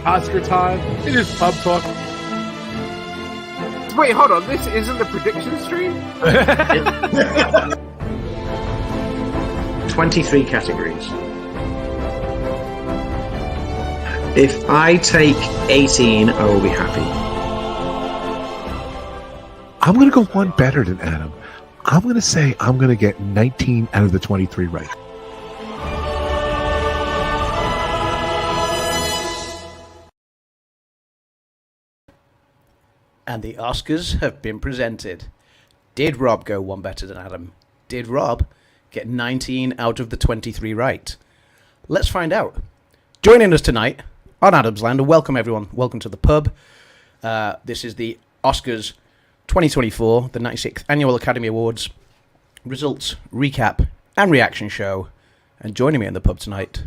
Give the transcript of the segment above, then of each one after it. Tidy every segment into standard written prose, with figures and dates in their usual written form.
Oscar time. It is Pub Talk. Wait, hold on. This isn't the prediction stream? 23 categories. If I take 18, I will be happy. I'm going to go one better than Adam. I'm going to say I'm going to get 19 out of the 23 right. And the Oscars have been presented. Did Rob go one better than Adam? Did Rob get 19 out of the 23 right? Let's find out. Joining us tonight on Adam's Land, and welcome everyone. Welcome to the pub. This is the Oscars 2024, the 96th Annual Academy Awards results, recap, and reaction show. And joining me in the pub tonight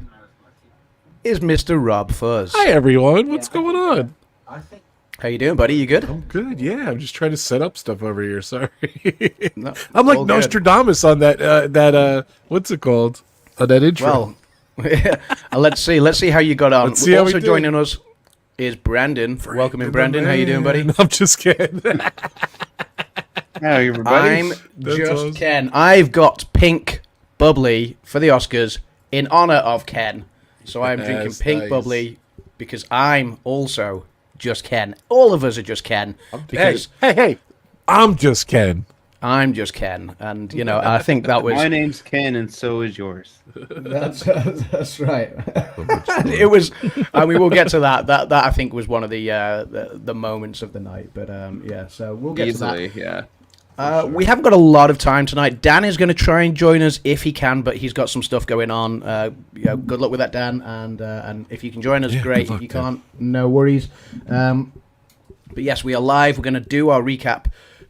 is Mr. RobFuz. Hi, everyone. What's going on? How you doing, buddy? You good? I'm good, yeah. I'm just trying to set up stuff over here. Sorry. No, I'm like all good. Nostradamus on that what's it called? On that intro. Well, let's see how you got on. Let's see how we Also did. joining us is Brandon. Welcome in, Brandon. How you doing, buddy? I'm just kidding. Hey, everybody. I'm That's just awesome. Ken. I've got pink bubbly for the Oscars in honor of Ken. So I'm drinking That's pink nice. bubbly because I'm also just Ken. All of us are just Ken because Hey, I'm just Ken. I'm just Ken. And, you know, I think that was... My name's Ken, and so is yours. That's right. It was, and we will get to that. That I think was one of the moments of the night. But yeah, so we'll get Easily, to yeah. that. We haven't got a lot of time tonight. Dan is going to try and join us if he can, but he's got some stuff going on. Good luck with that, Dan. And if you can join us, Yeah, great. good luck, If you Dan. can't, no worries. But yes, we are live. We're going to do our recap,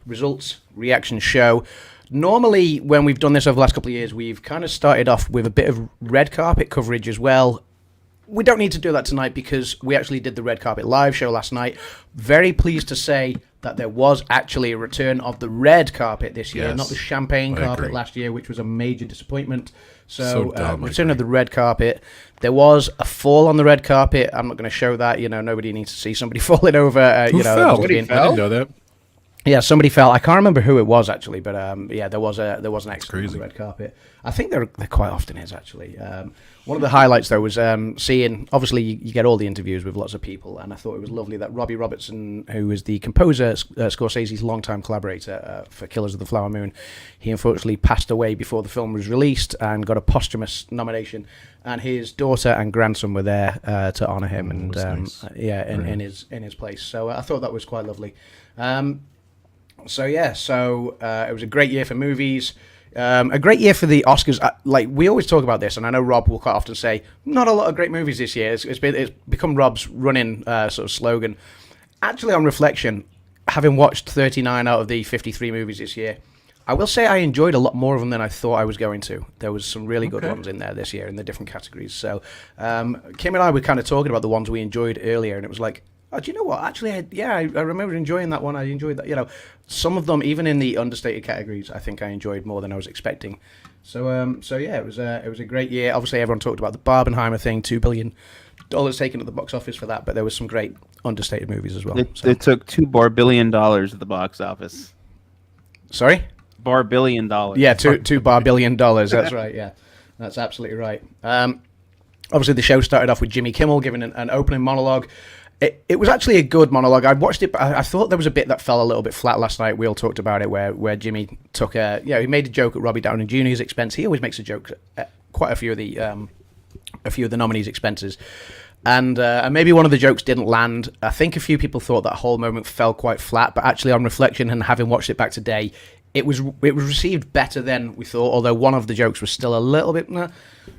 results, reaction show. Normally, when we've done this over the last couple of years, we've kind of started off with a bit of red carpet coverage as well. We don't need to do that tonight because we actually did the red carpet live show last night. Very pleased to say that there was actually a return of the red carpet this year, Yes, not the champagne I carpet agree. last year, which was a major disappointment. So So, dumb, I return of agree. the red carpet. There was a fall on the red carpet. I'm not going to show that. You know, nobody needs to see somebody falling over. Who you know, fell? just I being- didn't know that. yeah, somebody fell. I can't remember who it was actually, but yeah, there was an accident on crazy. the red carpet. I think there quite often is actually. One of the highlights though was seeing. Obviously, you get all the interviews with lots of people, and I thought it was lovely that Robbie Robertson, who is the composer, Scorsese's longtime collaborator for Killers of the Flower Moon, he unfortunately passed away before the film was released and got a posthumous nomination. And his daughter and grandson were there to honour him, and that's nice. yeah, in his place. So I thought that was quite lovely. So yeah, it was a great year for movies, a great year for the Oscars. Like we always talk about this, and I know Rob will quite often say, not a lot of great movies this year. It's become Rob's running sort of slogan. Actually, on reflection, having watched 39 out of the 53 movies this year, I will say I enjoyed a lot more of them than I thought I was going to. There was some really good ones in there this year in the different categories. So Kim and I were kind of talking about the ones we enjoyed earlier, and it was like, oh, do you know what? Actually, I remember enjoying that one. I enjoyed that. You know, some of them, even in the understated categories, I think I enjoyed more than I was expecting. So yeah, it was a great year. Obviously, everyone talked about the Barbenheimer thing, $2 billion taken at the box office for that, but there was some great understated movies as well. It took $2 billion at the box office. Sorry? $1 billion. Yeah, $2 billion. That's right. Yeah, that's absolutely right. Obviously, the show started off with Jimmy Kimmel giving an opening monologue. It was actually a good monologue. I watched it, but I thought there was a bit that fell a little bit flat last night. We all talked about it, where Jimmy took he made a joke at Robbie Downey Jr.'s expense. He always makes a joke at quite a few of the nominees' expenses, and maybe one of the jokes didn't land. I think a few people thought that whole moment fell quite flat, but actually, on reflection and having watched it back today, it was received better than we thought. Although one of the jokes was still a little bit,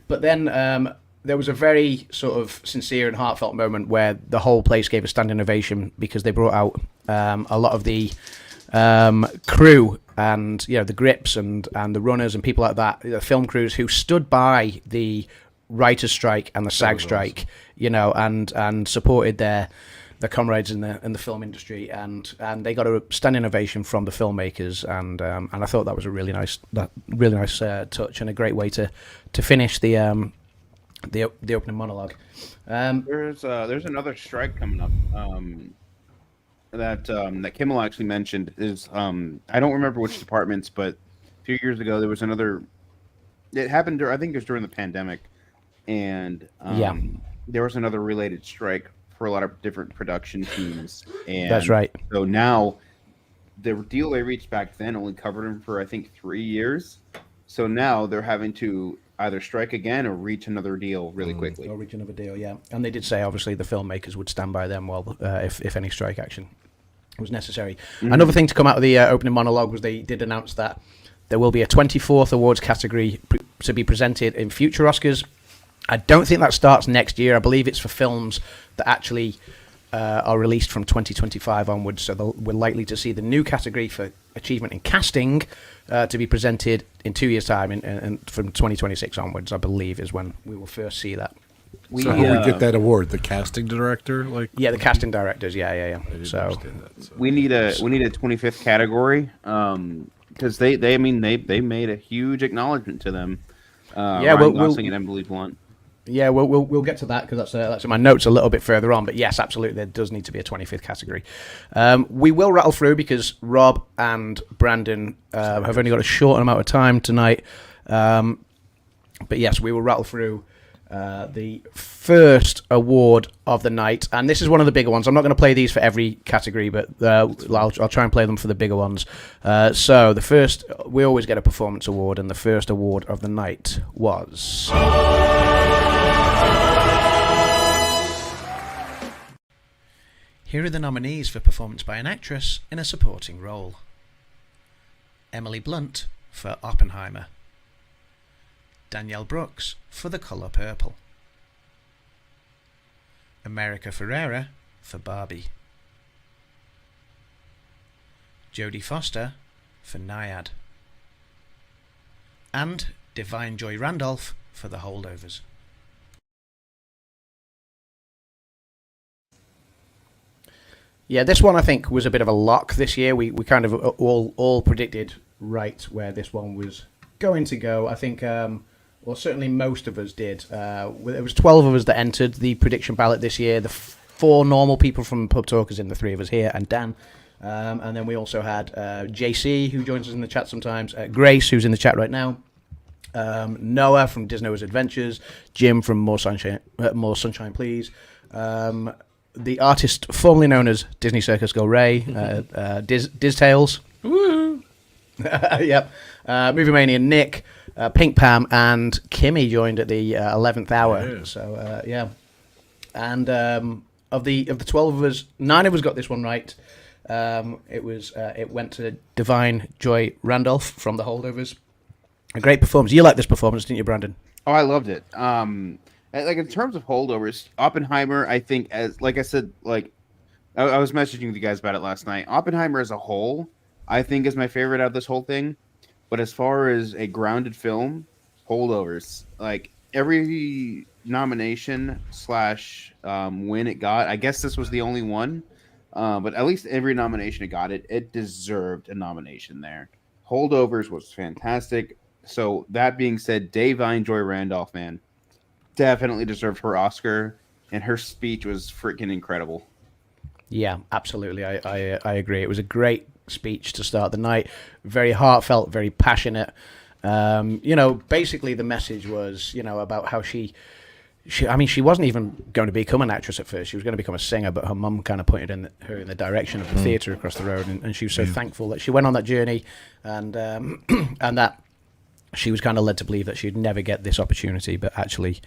but then. There was a very sort of sincere and heartfelt moment where the whole place gave a standing ovation because they brought out a lot of the crew and the grips and the runners and people like that, the film crews who stood by the writers' strike and the SAG strike, and supported their comrades in the film industry, and they got a standing ovation from the filmmakers, and I thought that was a really nice touch and a great way to finish the the opening monologue. There's another strike coming up that Kimmel actually mentioned. Is I don't remember which departments, but a few years ago there was another. It happened. I think it was during the pandemic, and there was another related strike for a lot of different production teams. And That's right. So now the deal they reached back then only covered them for I think 3 years. So now they're having to either strike again or reach another deal really quickly. Or reach another deal, yeah. And they did say, obviously, the filmmakers would stand by them while if any strike action was necessary. Another thing to come out of the opening monologue was they did announce that there will be a 24th awards category to be presented in future Oscars. I don't think that starts next year. I believe it's for films that actually are released from 2025 onwards. So we're likely to see the new category for achievement in casting to be presented in 2 years' time, and from 2026 onwards, I believe, is when we will first see that. So how we get that award? The casting director, Yeah, the casting directors. Yeah. So we need a 25th category because they made a huge acknowledgement to them. Ryan Gosling and Emily Blunt. Yeah, we'll get to that because that's in my notes a little bit further on. But yes, absolutely, there does need to be a 25th category. We will rattle through because Rob and Brandon have only got a short amount of time tonight. But yes, we will rattle through the first award of the night, and this is one of the bigger ones. I'm not going to play these for every category, but I'll try and play them for the bigger ones. So the first, we always get a performance award, and the first award of the night was... Here are the nominees for performance by an actress in a supporting role. Emily Blunt for Oppenheimer. Danielle Brooks for The Colour Purple. America Ferrera for Barbie. Jodie Foster for Naiad. And Divine Joy Randolph for The Holdovers. Yeah, this one I think was a bit of a lock this year. We kind of all predicted right where this one was going to go. I think, well, certainly most of us did. There was 12 of us that entered the prediction ballot this year. The 4 normal people from Pub Talkers in the 3 of us here, and Dan. And then we also had JC, who joins us in the chat sometimes, Grace, who's in the chat right now, Noah from Disney's Adventures, Jim from More Sunshine Please, the artist formerly known as Disney Circus Girl Ray, Diz Tales, woo, yep, Movie Mania Nick, Pink Pam, and Kimmy joined at the 11th hour. Yeah. So yeah, and of the 12 of us, 9 of us got this one right. It went to Divine Joy Randolph from The Holdovers. A great performance. You liked this performance, didn't you, Brandon? Oh, I loved it. Like in terms of holdovers, Oppenheimer, I think, as like I said, like I was messaging with you guys about it last night. Oppenheimer as a whole, I think, is my favorite out of this whole thing. But as far as a grounded film, holdovers, like every nomination / win it got, I guess this was the only one. But at least every nomination it got, it deserved a nomination there. Holdovers was fantastic. So that being said, Divine Joy Randolph, man, definitely deserved her Oscar, and her speech was freaking incredible. Yeah, absolutely. I agree. It was a great speech to start the night. Very heartfelt, very passionate. Basically the message was, about how she wasn't even going to become an actress at first. She was going to become a singer, but her mum kind of pointed her in the direction of the theatre across the road, and she was so thankful that she went on that journey, and and that she was kind of led to believe that she'd never get this opportunity, but actually,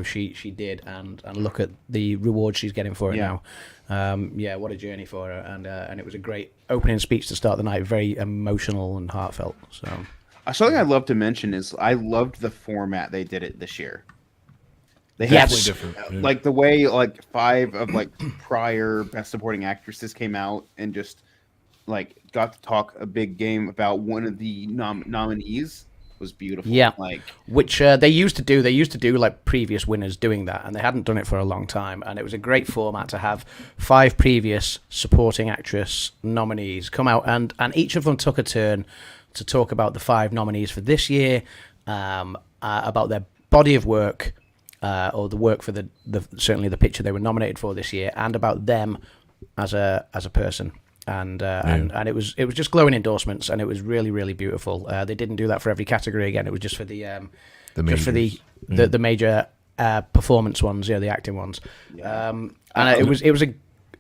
she did, and look at the reward she's getting for it now. What a journey for her, and it was a great opening speech to start the night, very emotional and heartfelt. So, something I'd love to mention is I loved the format they did it this year. They had different, like the way 5 of prior Best Supporting Actresses came out and just got to talk a big game about one of the nominees was beautiful. Yeah, which they used to do. They used to do previous winners doing that, and they hadn't done it for a long time. And it was a great format to have 5 previous supporting actress nominees come out, and each of them took a turn to talk about the 5 nominees for this year, about their body of work, or the work for the certainly the picture they were nominated for this year, and about them as a person. And it was just glowing endorsements, and it was really, really beautiful. They didn't do that for every category. Again, it was just for the major performance ones, the acting ones. And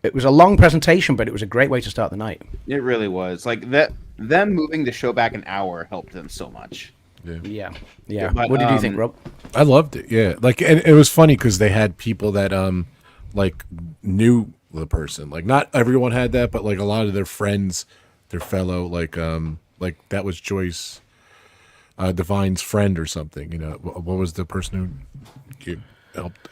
it was a long presentation, but it was a great way to start the night. It really was. Like that, them moving the show back an hour helped them so much. Yeah. But, what did you think, Rob? I loved it. Yeah, like, and it was funny because they had people that like knew the person. Like, not everyone had that, but like a lot of their friends, their fellow, like that was Joyce Divine's friend or something. What was the person who helped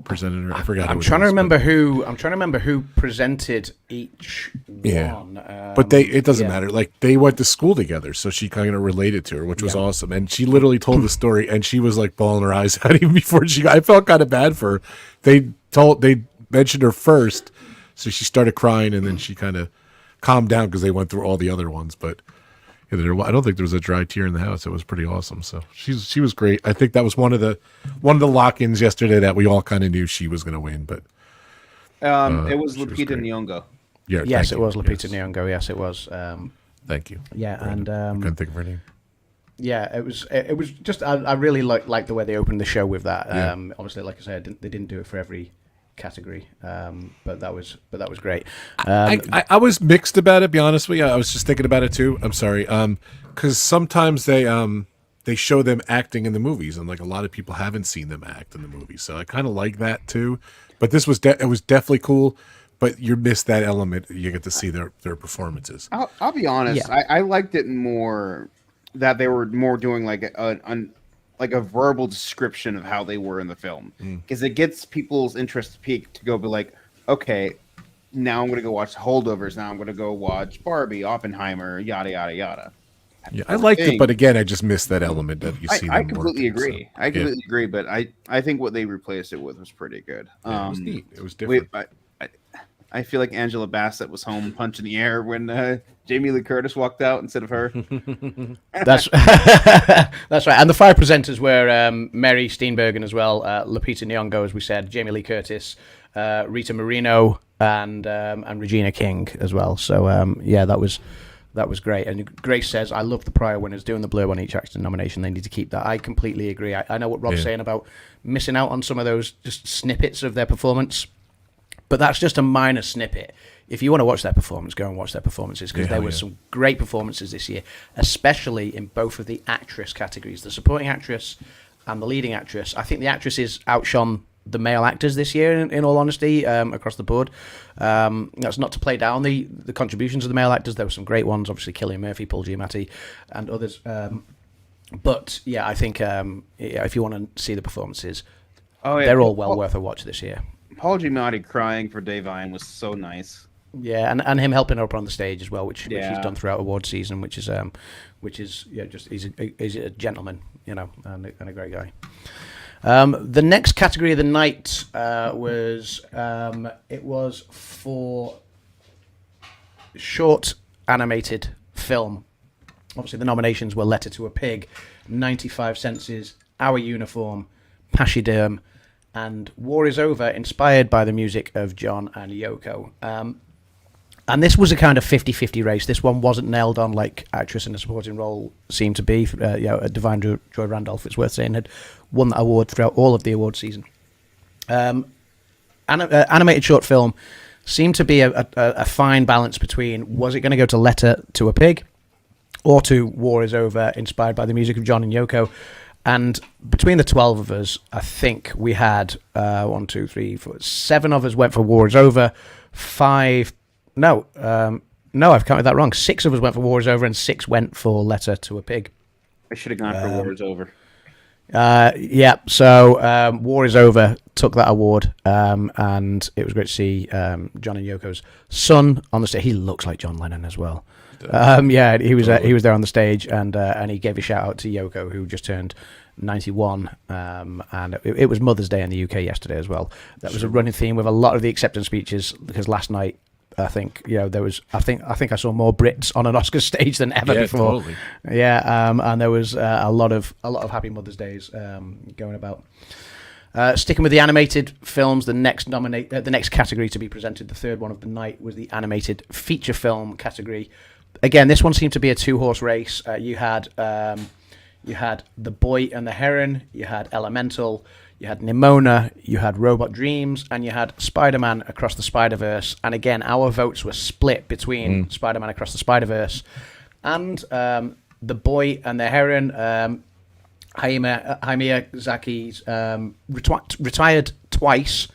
presented her? I forgot. I'm trying to remember who presented each one. But it doesn't matter. Like, they went to school together, so she kind of related to her, which was awesome. And she literally told the story, and she was like bawling her eyes out even before I felt kind of bad for her. They mentioned her first, so she started crying, and then she kind of calmed down because they went through all the other ones. But I don't think there was a dry tear in the house. It was pretty awesome. So she was great. I think that was one of the lock-ins yesterday that we all kind of knew she was going to win. But it was Lupita Nyong'o. Yeah. Yes, it was Lupita Nyong'o. Yes, it was. Thank you. Yeah, Brandon. and I couldn't think of her name. Yeah, it was just I really liked the way they opened the show with that. Obviously, like I said, they didn't do it for every category, but that was great. I was mixed about it. Be honest with you, I was just thinking about it too. I'm sorry, because sometimes they show them acting in the movies, and like a lot of people haven't seen them act in the movies, so I kind of like that too. But this was it was definitely cool. But you missed that element. You get to see their performances. I'll be honest. Yeah. I liked it more that they were more doing like a verbal description of how they were in the film, because it gets people's interest peaked to go be like, okay, now I'm going to go watch Holdovers. Now I'm going to go watch Barbie, Oppenheimer, yada yada yada. Yeah, I liked it, but again, I just missed that element that you see. I completely agree. So, I completely agree, but I think what they replaced it with was pretty good. It was neat. It was different. I feel like Angela Bassett was home punching the air when Jamie Lee Curtis walked out instead of her. That's that's right. And the five presenters were Mary Steenburgen as well, Lupita Nyong'o, as we said, Jamie Lee Curtis, Rita Moreno, and Regina King as well. So that was great. And Grace says, I love the prior winners doing the blurb on each acting nomination. They need to keep that. I completely agree. I know what Rob's saying about missing out on some of those just snippets of their performance. But that's just a minor snippet. If you want to watch their performance, go and watch their performances, because there were some great performances this year, especially in both of the actress categories, the supporting actress and the leading actress. I think the actresses outshone the male actors this year, in all honesty, across the board. That's not to play down the contributions of the male actors. There were some great ones, obviously Cillian Murphy, Paul Giamatti, and others. But yeah, I think if you want to see the performances, they're all well worth a watch this year. Paul Giamatti crying for Davine was so nice. Yeah, and him helping her up on the stage as well, which he's done throughout award season, which is just he's a gentleman, and a great guy. The next category of the night was for short animated film. Obviously, the nominations were Letter to a Pig, 95 Senses, Our Uniform, Pachyderm, and War is Over, inspired by the music of John and Yoko. And this was a kind of 50-50 race. This one wasn't nailed on like actress in a supporting role seemed to be. Divine Joy Randolph, it's worth saying, had won that award throughout all of the award season. Animated short film seemed to be a fine balance between, was it going to go to Letter to a Pig or to War is Over, inspired by the music of John and Yoko? And between the 12 of us, I think we had 1, 2, 3, 4, 7 of us went for War is Over. 5, no, I've counted that wrong. 6 of us went for War is Over, and 6 went for Letter to a Pig. I should have gone for War is Over. So War is Over took that award, and it was great to see John and Yoko's son on the stage. He looks like John Lennon as well. He was there on the stage, and he gave a shout out to Yoko, who just turned 91, and it was Mother's Day in the UK yesterday as well. That was a running theme with a lot of the acceptance speeches, because last night I think there was. I think I saw more Brits on an Oscar stage than ever before. Totally. Yeah, and there was a lot of Happy Mother's Days going about. Sticking with the animated films, the next category to be presented, the third one of the night, was the animated feature film category. Again, this one seemed to be a 2-horse race. You had The Boy and the Heron, you had Elemental, you had Nimona, you had Robot Dreams, and you had Spider-Man Across the Spider-Verse. And again, our votes were split between Spider-Man Across the Spider-Verse and The Boy and the Heron. Miyazaki's retired twice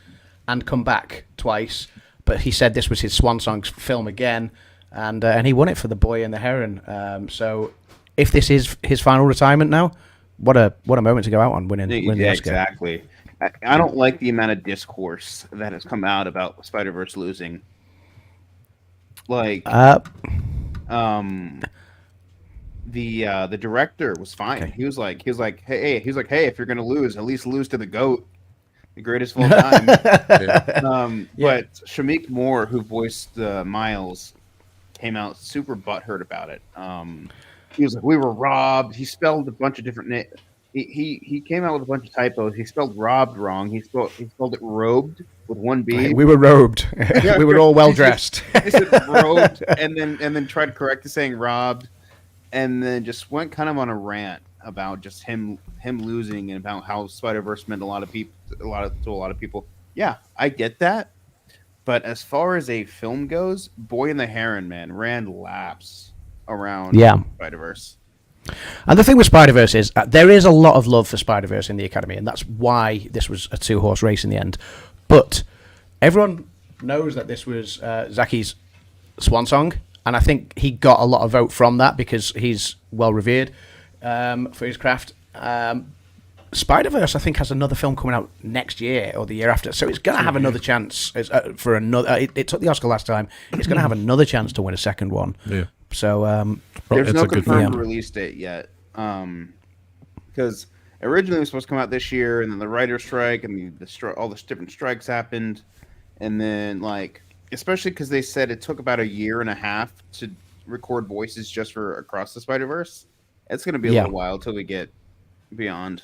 and come back twice, but he said this was his swan song film again, and he won it for The Boy and the Heron. So if this is his final retirement now, what a moment to go out on winning the Oscar. Exactly. I don't like the amount of discourse that has come out about Spider-Verse losing. Like, the director was fine. Okay. He was like, hey, if you're gonna lose, at least lose to the GOAT, the greatest of all time. But Shamik Moore, who voiced Miles, came out super butthurt about it. He was like, we were robbed. He spelled a bunch of different names. He came out with a bunch of typos. He spelled robbed wrong. He spelled it robed with one B. We were robed. We were all well dressed. He said robed, and then tried to correct it, saying robbed. And then just went kind of on a rant about just him losing and about how Spider-Verse meant to a lot of people. Yeah, I get that. But as far as a film goes, Boy and the Heron, man, ran laps around Spider-Verse. And the thing with Spider-Verse is there is a lot of love for Spider-Verse in the Academy, and that's why this was a 2-horse race in the end. But everyone knows that this was Zaki's swan song. And I think he got a lot of vote from that because he's well revered for his craft. Spider-Verse, I think, has another film coming out next year or the year after, so it's going to have another chance for another. It took the Oscar last time. It's going to have another chance to win a second one. Yeah. So there's no confirmed release date yet, because originally it was supposed to come out this year, and then the writer's strike and all the different strikes happened, and then especially because they said it took about a year and a half to record voices just for Across the Spider-Verse. It's going to be a little while till we get beyond.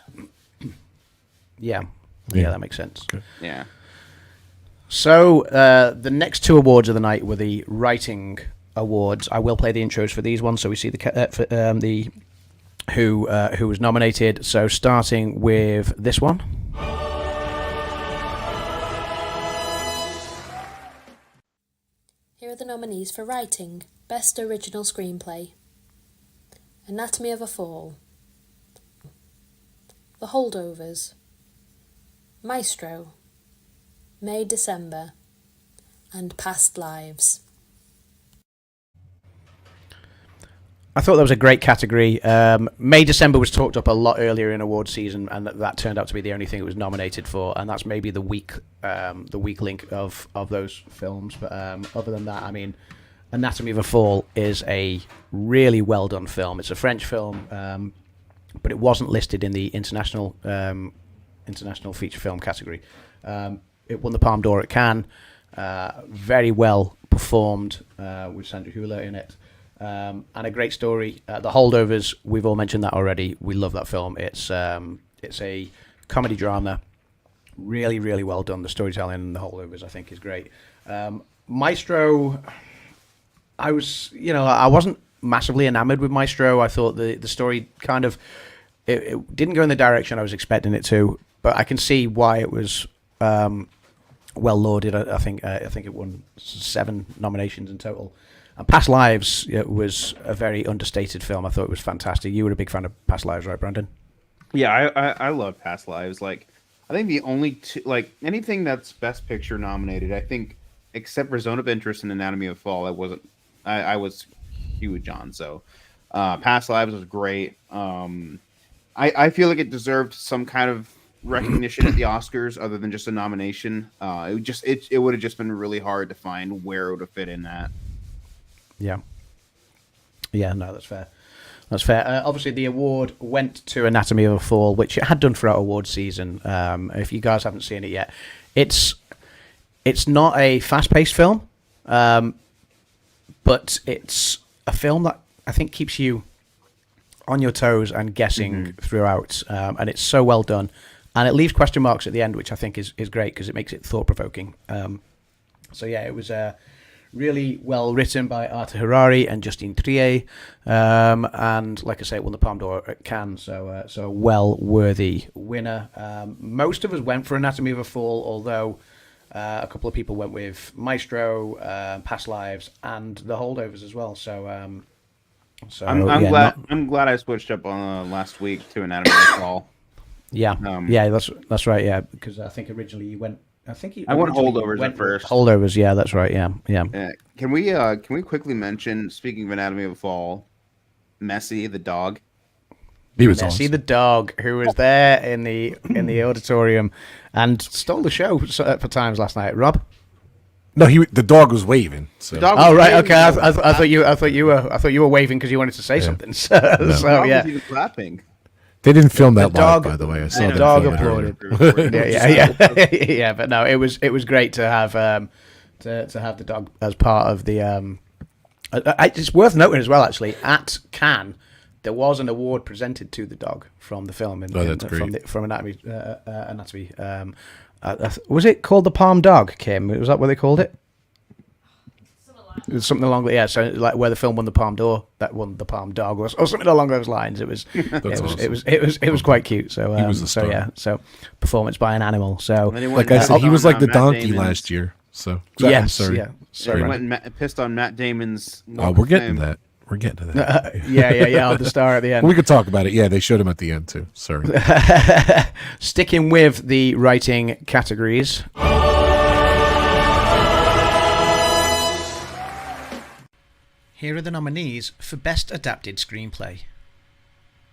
Yeah, that makes sense. Okay. Yeah. So the next 2 awards of the night were the writing awards. I will play the intros for these ones, so we see the who was nominated. So starting with this one. Here are the nominees for writing: Best Original Screenplay, Anatomy of a Fall, The Holdovers, Maestro, May December, and Past Lives. I thought that was a great category. May December was talked up a lot earlier in award season, and that turned out to be the only thing it was nominated for, and that's maybe the weak link of those films. But other than that, I mean, Anatomy of a Fall is a really well done film. It's a French film, but it wasn't listed in the international feature film category. It won the Palme d'Or at Cannes. Very well performed with Sandra Hüller in it. And a great story. The Holdovers, we've all mentioned that already. We love that film. It's a comedy drama, really, really well done. The storytelling in The Holdovers, I think, is great. Maestro, I wasn't massively enamored with Maestro. I thought the story kind of it didn't go in the direction I was expecting it to, but I can see why it was well lauded. I think it won 7 nominations in total. And Past Lives was a very understated film. I thought it was fantastic. You were a big fan of Past Lives, right, Brandon? Yeah, I love Past Lives. I think the only two, anything that's Best Picture nominated, I think, except for Zone of Interest and Anatomy of a Fall, I was huge on. So, Past Lives was great. I feel like it deserved some kind of recognition at the Oscars other than just a nomination. It would have just been really hard to find where it would have fit in that. Yeah, no, that's fair. Obviously, the award went to Anatomy of a Fall, which it had done throughout award season. If you guys haven't seen it yet, it's not a fast-paced film. But it's a film that I think keeps you on your toes and guessing throughout, and it's so well done, and it leaves question marks at the end, which I think is great because it makes it thought-provoking. So yeah, it was really well written by Arta Harari and Justine Triet, and like I say, it won the Palme d'Or at Cannes, so a well-worthy winner. Most of us went for Anatomy of a Fall, although a couple of people went with Maestro, Past Lives, and The Holdovers as well. So, I'm glad I switched up on last week to Anatomy of a Fall. Yeah, that's right. Yeah, because I think originally you went. I went Holdovers at first. Holdovers, yeah, that's right. Yeah. Can we quickly mention, speaking of Anatomy of a Fall, Messi the dog? He was Messi awesome. the dog, who was there in the auditorium and stole the show for times last night. Rob? No, the dog was waving. So. Oh right, okay. I thought you were waving because you wanted to say something. So yeah. Was even clapping. They didn't film that dog, live, by the way. I saw the them dog film it applauded. earlier. yeah. But no, it was great to have to have the dog as part of the. It's worth noting as well, actually, at Cannes, there was an award presented to the dog from the film. That's great. From Anatomy. Was it called the Palm Dog, Kim? Was that what they called it? Something along the So like where the film won the Palme d'Or, that won the Palm Dog, or something along those lines. It was it was quite cute. So he was a star. So performance by an animal. So like I said, he was like the donkey last year. So I'm sorry. Yeah. So he went and pissed on Matt Damon's. We're getting to that. We're getting to that. Yeah. The star at the end. We could talk about it. Yeah, they showed him at the end too. Sorry. Sticking with the writing categories. Here are the nominees for Best Adapted Screenplay: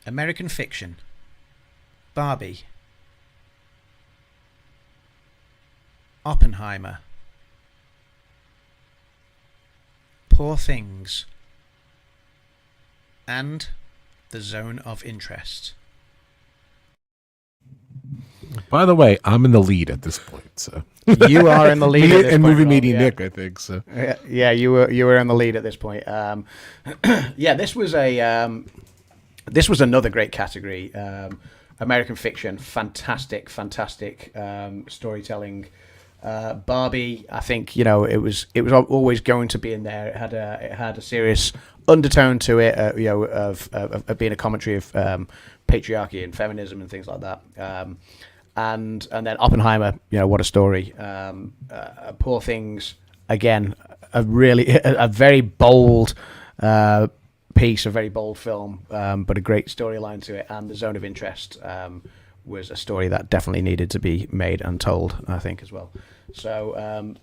American Fiction, Barbie, Oppenheimer, Poor Things, and The Zone of Interest. By the way, I'm in the lead at this point. So You are in the lead at this and point, movie Rob, media yeah. Nick, I think so. Yeah, you were in the lead at this point. Yeah, this was another great category. American Fiction, fantastic storytelling. Barbie, I think it was always going to be in there. It had a serious undertone to it, of being a commentary of patriarchy and feminism and things like that. And then Oppenheimer, what a story. Poor Things, again, a very bold piece, a very bold film, but a great storyline to it. And The Zone of Interest was a story that definitely needed to be made and told, I think, as well. So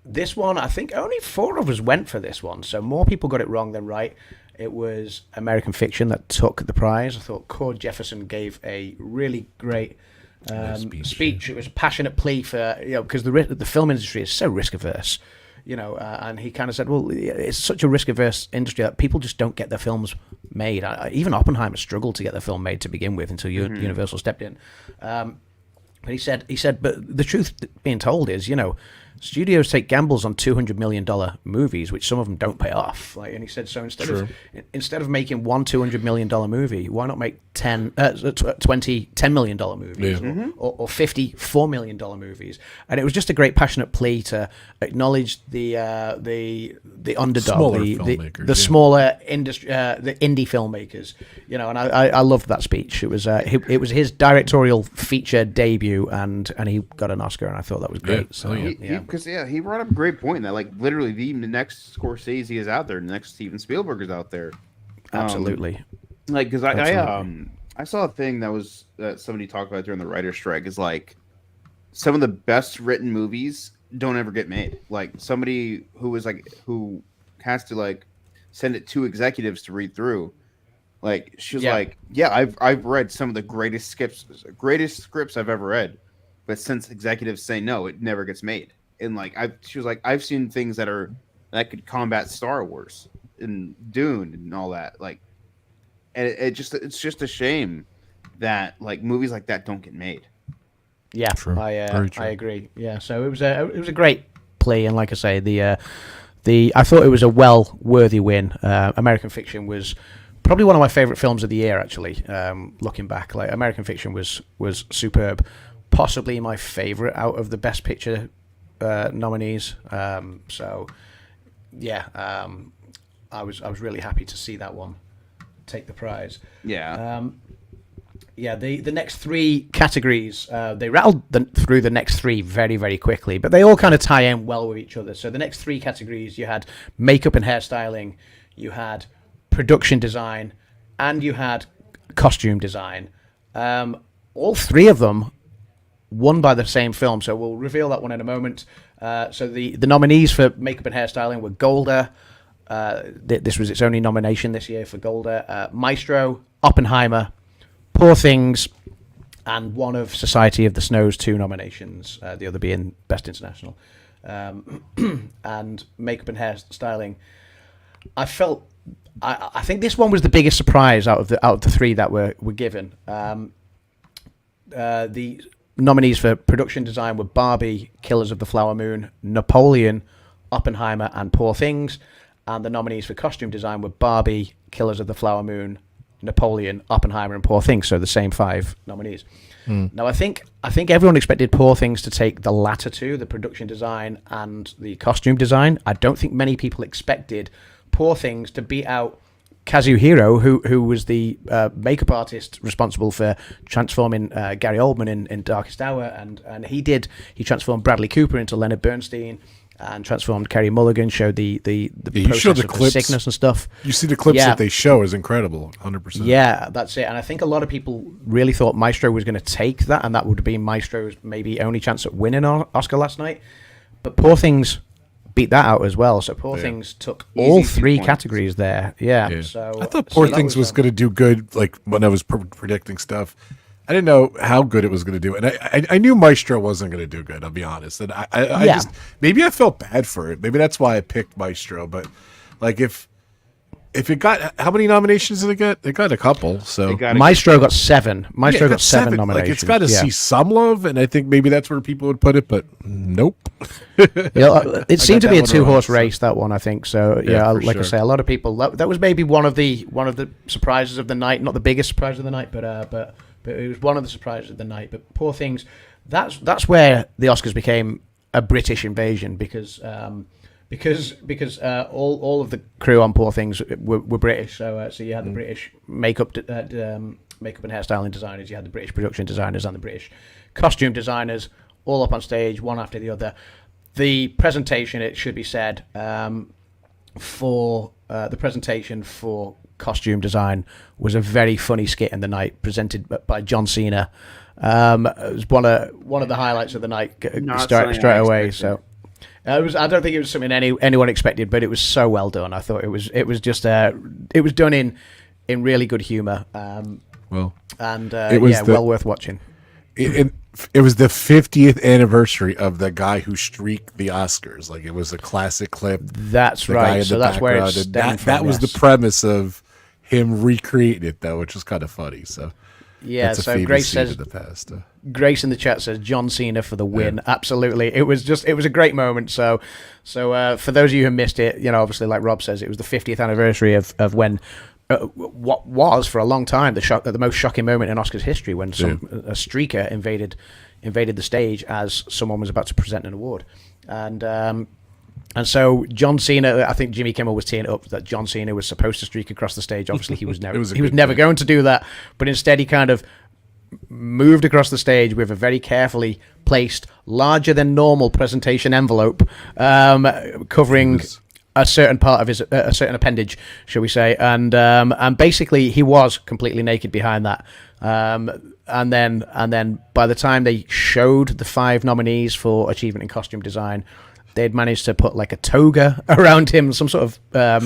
this one, I think only 4 of us went for this one, so more people got it wrong than right. It was American Fiction that took the prize. I thought Cord Jefferson gave a really great speech. It was a passionate plea for, because the film industry is so risk averse, and he kind of said, well, it's such a risk averse industry that people just don't get their films made. Even Oppenheimer struggled to get their film made to begin with until Universal stepped in. But he said, but the truth being told is, studios take gambles on $200 million movies, which some of them don't pay off. And he said, so instead of making one $200 million movie, why not make 20 $10 million movies, or 50 $4 million movies? And it was just a great passionate plea to acknowledge the underdog, the smaller industry, the indie filmmakers. And I loved that speech. It was his directorial feature debut, and he got an Oscar, and I thought that was great. Because he brought up a great point that literally the next Scorsese is out there, the next Steven Spielberg is out there. Absolutely. Because I saw a thing that somebody talked about during the writer's strike is some of the best written movies don't ever get made. Somebody who has to send it to executives to read through. She was I've read some of the greatest scripts I've ever read, but since executives say no, it never gets made. And she was I've seen things that could combat Star Wars and Dune and all that. And it's just a shame that movies like that don't get made. Yeah, I agree. Yeah, so it was a great plea, and like I say, I thought it was a worthy win. American Fiction was probably one of my favorite films of the year, actually. Looking back, like American Fiction was superb, possibly my favorite out of the Best Picture nominees. So yeah, I was really happy to see that one take the prize. Yeah. Yeah, the next three categories, they rattled through the next three very, very quickly, but they all kind of tie in well with each other. So the next three categories, you had makeup and hairstyling, you had production design, and you had costume design. All three of them won by the same film, so we'll reveal that one in a moment. So the nominees for makeup and hairstyling were Golda. This was its only nomination this year for Golda. Maestro, Oppenheimer, Poor Things, and one of Society of the Snow's 2 nominations, the other being Best International. And makeup and hairstyling, I think this one was the biggest surprise out of the three that were given. The nominees for production design were Barbie, Killers of the Flower Moon, Napoleon, Oppenheimer, and Poor Things. And the nominees for costume design were Barbie, Killers of the Flower Moon, Napoleon, Oppenheimer, and Poor Things. So the same 5 nominees. Now, I think everyone expected Poor Things to take the latter two, the production design and the costume design. I don't think many people expected Poor Things to beat out Kazuhiro, who was the makeup artist responsible for transforming Gary Oldman in Darkest Hour, and he transformed Bradley Cooper into Leonard Bernstein, and transformed Kerry Mulligan, showed the process of the sickness and stuff. You see the clips that they show is incredible, 100%. Yeah, that's it. And I think a lot of people really thought Maestro was going to take that, and that would have been Maestro's maybe only chance at winning an Oscar last night. But Poor Things beat that out as well. So Poor Things took all 3 categories there. Yeah. So I thought Poor Things was going to do good, like when I was predicting stuff. I didn't know how good it was going to do, and I knew Maestro wasn't going to do good. I'll be honest, and I just maybe I felt bad for it. Maybe that's why I picked Maestro. But like if it got, how many nominations did it get? It got a couple. So Maestro got 7. Maestro got 7 nominations. Like it's got to see some love, and I think maybe that's where people would put it. But nope. It seemed to be a 2-horse race, that one, I think. So like I say, a lot of people that was maybe one of the surprises of the night. Not the biggest surprise of the night, but it was one of the surprises of the night. But Poor Things, that's where the Oscars became a British invasion, because all of the crew on Poor Things were British. So you had the British makeup and hairstyling designers, you had the British production designers, and the British costume designers all up on stage, one after the other. The presentation, it should be said, for the presentation for costume design was a very funny skit in the night, presented by John Cena. It was one of the highlights of the night straight away. So I don't think it was something anyone expected, but it was so well done. I thought it was done in really good humor. Well worth watching. It was the 50th anniversary of the guy who streaked the Oscars. Like, it was a classic clip. That's right. So that's where it's that was the premise of him recreating it, though, which was kind of funny. So yeah. So Grace says Grace in the chat says John Cena for the win. Yeah. Absolutely. It was a great moment. So for those of you who missed it, obviously, like Rob says, it was the 50th anniversary of when. What was for a long time the most shocking moment in Oscars history, when a streaker invaded the stage as someone was about to present an award, and so John Cena, I think Jimmy Kimmel was teeing it up that John Cena was supposed to streak across the stage. Obviously, he was never going to do that, but instead he kind of moved across the stage with a very carefully placed, larger than normal presentation envelope, covering a certain part of a certain appendage, shall we say, and basically he was completely naked behind that, and then by the time they showed the 5 nominees for achievement in costume design, they'd managed to put like a toga around him, some sort of no,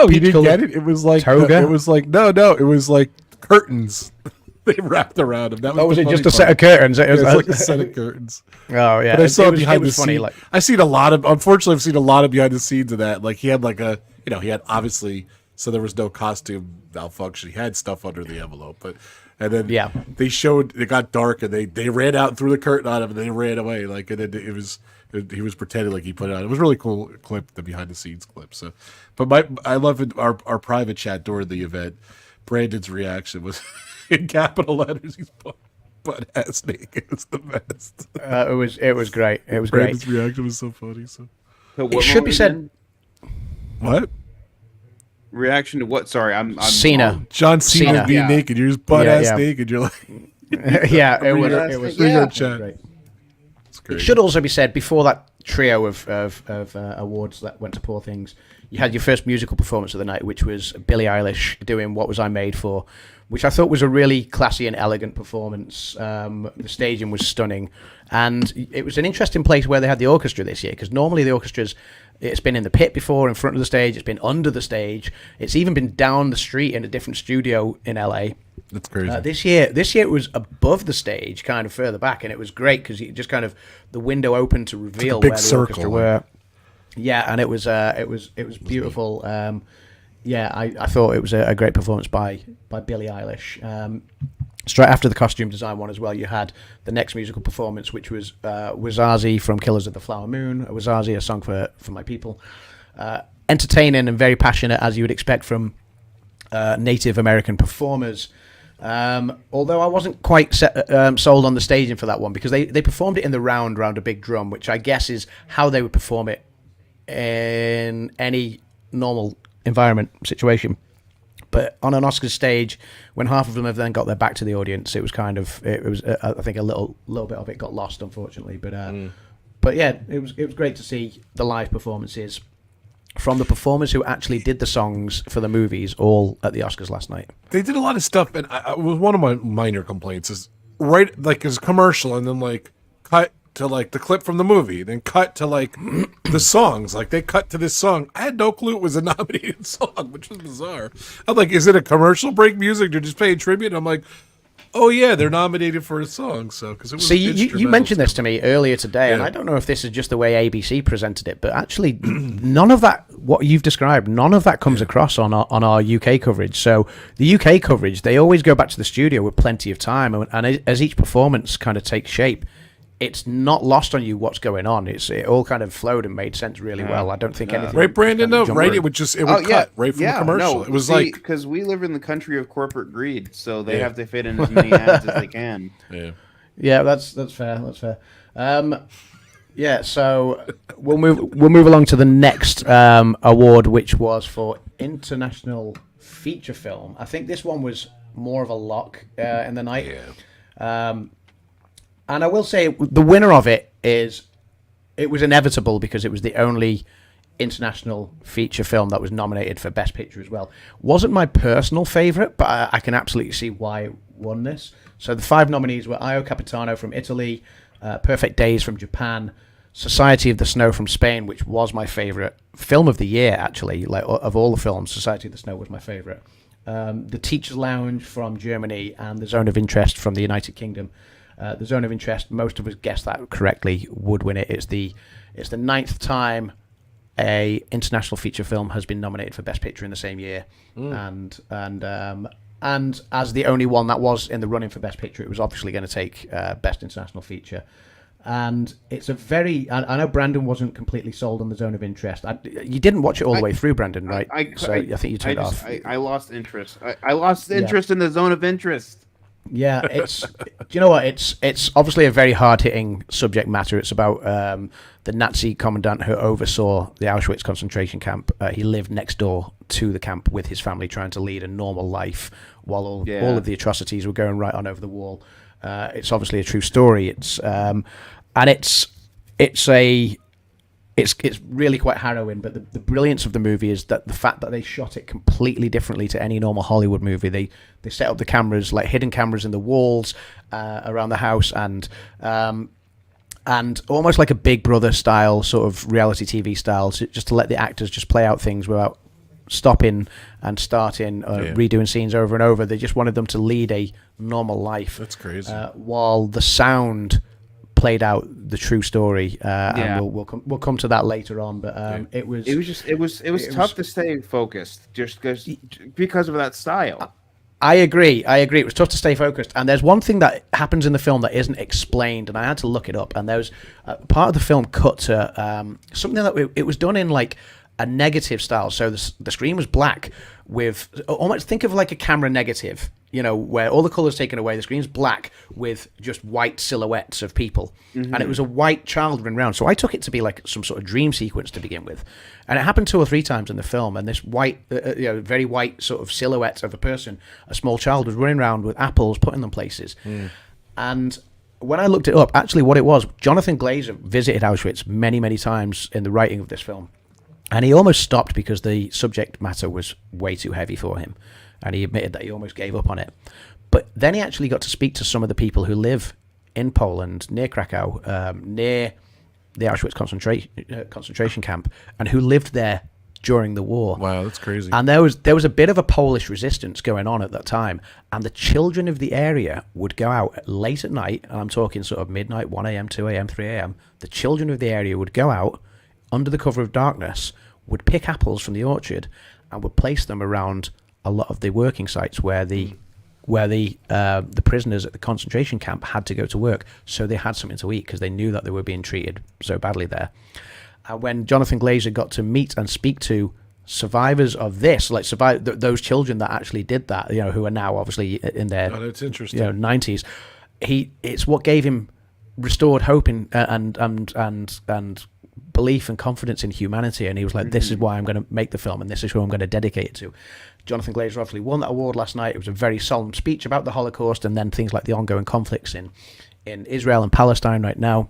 he didn't get it. It was like toga. It was like it was like curtains. They wrapped around him. That was it just a set of curtains? It was like a set of curtains. Oh yeah, but I saw behind the scenes. I've seen a lot of behind the scenes of that. Like, he had like he had obviously so there was no costume malfunction. He had stuff under the envelope, and then Yeah. it got dark, and they ran out and threw the curtain on him, and they ran away. Like, and then he was pretending like he put it on. It was a really cool clip, the behind the scenes clip. So, but I love it, our private chat during the event. Brandon's reaction was in capital letters. He's butt ass naked. It's the best. It was great. It was Brandon's great. reaction was so funny. So It should be said. what? Reaction to what? Sorry, I'm Cena. John Cena Cena. being Yeah. naked. You're just butt Yeah, ass yeah. naked. You're like, Yeah, it was. bring Yeah. up chat. Great. It's great. It should also be said, before that trio of awards that went to Poor Things, you had your first musical performance of the night, which was Billie Eilish doing What Was I Made For, which I thought was a really classy and elegant performance. The staging was stunning, and it was an interesting place where they had the orchestra this year, because normally the orchestra's, it's been in the pit before, in front of the stage, it's been under the stage, it's even been down the street in a different studio in LA. That's crazy. This year it was above the stage, kind of further back, and it was great because you just kind of, the window opened to reveal big where the circle, orchestra were. Yeah, and it was beautiful. I thought it was a great performance by Billie Eilish. Straight after the costume design one as well, you had the next musical performance, which was Wazazi from Killers of the Flower Moon. Wazazi, a song for my people. Entertaining and very passionate, as you would expect from Native American performers. Although I wasn't quite sold on the staging for that one, because they performed it in the round around a big drum, which I guess is how they would perform it in any normal environment situation. But on an Oscars stage, when half of them have then got their back to the audience, it was I think a little bit of it got lost, unfortunately. But yeah, it was great to see the live performances from the performers who actually did the songs for the movies all at the Oscars last night. They did a lot of stuff, and it was one of my minor complaints is right, like, it's a commercial, and then like cut to like the clip from the movie, then cut to like the songs. Like, they cut to this song. I had no clue it was a nominated song, which was bizarre. I'm like, is it a commercial break music? They're just paying tribute. And I'm like, oh yeah, they're nominated for a song. So because it was See, you mentioned this to me earlier today, and Yeah. I don't know if this is just the way ABC presented it, but actually, none of that, what you've described, none of that comes across on our UK coverage. So the UK coverage, they always go back to the studio with plenty of time, and as each performance kind of takes shape, it's not lost on you what's going on. It all kind of flowed and made sense really well. I don't think anything. Right, Brandon? kind of No, right? jumped. It would cut right from the commercial. No, it was like, because we live in the country of corporate greed, so they have to fit in as many ads as they can. yeah. That's fair. That's fair. So we'll move along to the next award, which was for international feature film. I think this one was more of a lock in the night. And I will say the winner of it was inevitable, because it was the only international feature film that was nominated for Best Picture as well. Wasn't my personal favourite, but I can absolutely see why it won this. So the 5 nominees were Io Capitano from Italy, Perfect Days from Japan, Society of the Snow from Spain, which was my favourite film of the year, actually. Like, of all the films, Society of the Snow was my favourite. The Teacher's Lounge from Germany, and The Zone of Interest from the United Kingdom. The Zone of Interest, most of us guessed that correctly, would win it. It's the 9th time a international feature film has been nominated for Best Picture in the same year, and as the only one that was in the running for Best Picture, it was obviously going to take Best International Feature. And it's a very... I know Brandon wasn't completely sold on The Zone of Interest. You didn't watch it all the way through, Brandon, right? I think you turned it off. I lost interest. I lost interest in The Zone of Interest. Yeah, do you know what? It's obviously a very hard-hitting subject matter. It's about the Nazi commandant who oversaw the Auschwitz concentration camp. He lived next door to the camp with his family, trying to lead a normal life while all of the atrocities were going right on over the wall. It's obviously a true story. It's really quite harrowing, but the brilliance of the movie is that the fact that they shot it completely differently to any normal Hollywood movie. They set up the cameras, like hidden cameras in the walls around the house, and almost like a Big Brother style, sort of reality TV style, just to let the actors just play out things without stopping and starting, redoing scenes over and over. They just wanted them to lead a normal life. That's crazy. While the sound played out the true story. And we'll come to that later on. But it was tough to stay focused just because of that style. I agree. It was tough to stay focused. And there's one thing that happens in the film that isn't explained, and I had to look it up. And there was part of the film cut to something that it was done in like a negative style. So the screen was black with almost, think of like a camera negative, where all the color's taken away. The screen's black with just white silhouettes of people. And it was a white child running around. So I took it to be like some sort of dream sequence to begin with. And it happened 2 or 3 times in the film. And this white, very white sort of silhouette of a person, a small child, was running around with apples, putting them places. And when I looked it up, actually what it was, Jonathan Glazer visited Auschwitz many, many times in the writing of this film. And he almost stopped because the subject matter was way too heavy for him. And he admitted that he almost gave up on it. But then he actually got to speak to some of the people who live in Poland, near Krakow, near the Auschwitz concentration camp, and who lived there during the war. Wow, that's crazy. And there was a bit of a Polish resistance going on at that time. And the children of the area would go out late at night, and I'm talking sort of midnight, 1 a.m., 2 a.m., 3 a.m. The children of the area would go out under the cover of darkness, would pick apples from the orchard, and would place them around a lot of the working sites where the prisoners at the concentration camp had to go to work, so they had something to eat because they knew that they were being treated so badly there. And when Jonathan Glazer got to meet and speak to survivors of this, like those children that actually did that, who are now obviously in their that's interesting. 90s, it's what gave him restored hope and belief and confidence in humanity. And he was like, this is why I'm going to make the film, and this is who I'm going to dedicate it to. Jonathan Glazer obviously won that award last night. It was a very solemn speech about the Holocaust and then things like the ongoing conflicts in Israel and Palestine right now.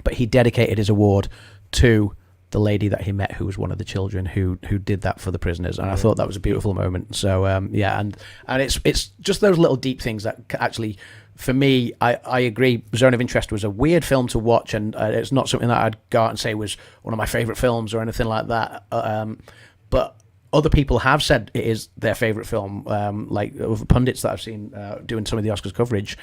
But he dedicated his award to the lady that he met, who was one of the children who did that for the prisoners. And I thought that was a beautiful moment. So and it's just those little deep things that actually, for me, I agree, Zone of Interest was a weird film to watch, and it's not something that I'd go out and say was one of my favourite films or anything like that. But other people have said it is their favourite film, like other pundits that I've seen doing some of the Oscars coverage.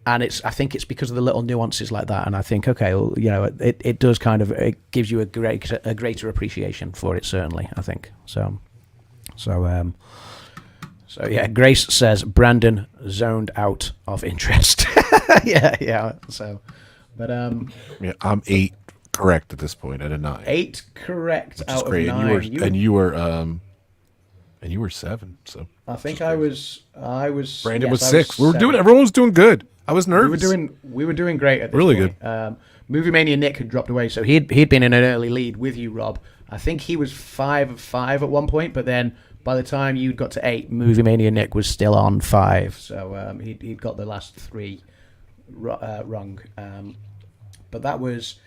And I think it's because of the little nuances like that. And I think, okay, well, it does kind of, it gives you a greater appreciation for it, certainly, I think. So yeah, Grace says Brandon zoned out of interest. yeah. So, but yeah, I'm 8 correct at this point out of 9. 8 correct out great. of 9. And you were 7. So I think I was. Brandon was 6. Everyone was doing good. I was nervous. We were doing great at this really point. Good. Movie Mania Nick had dropped away, so he'd been in an early lead with you, Rob. I think he was 5 of 5 at one point, but then by the time you got to 8, Movie Mania Nick was still on 5. So he'd got the last 3 wrong. But that was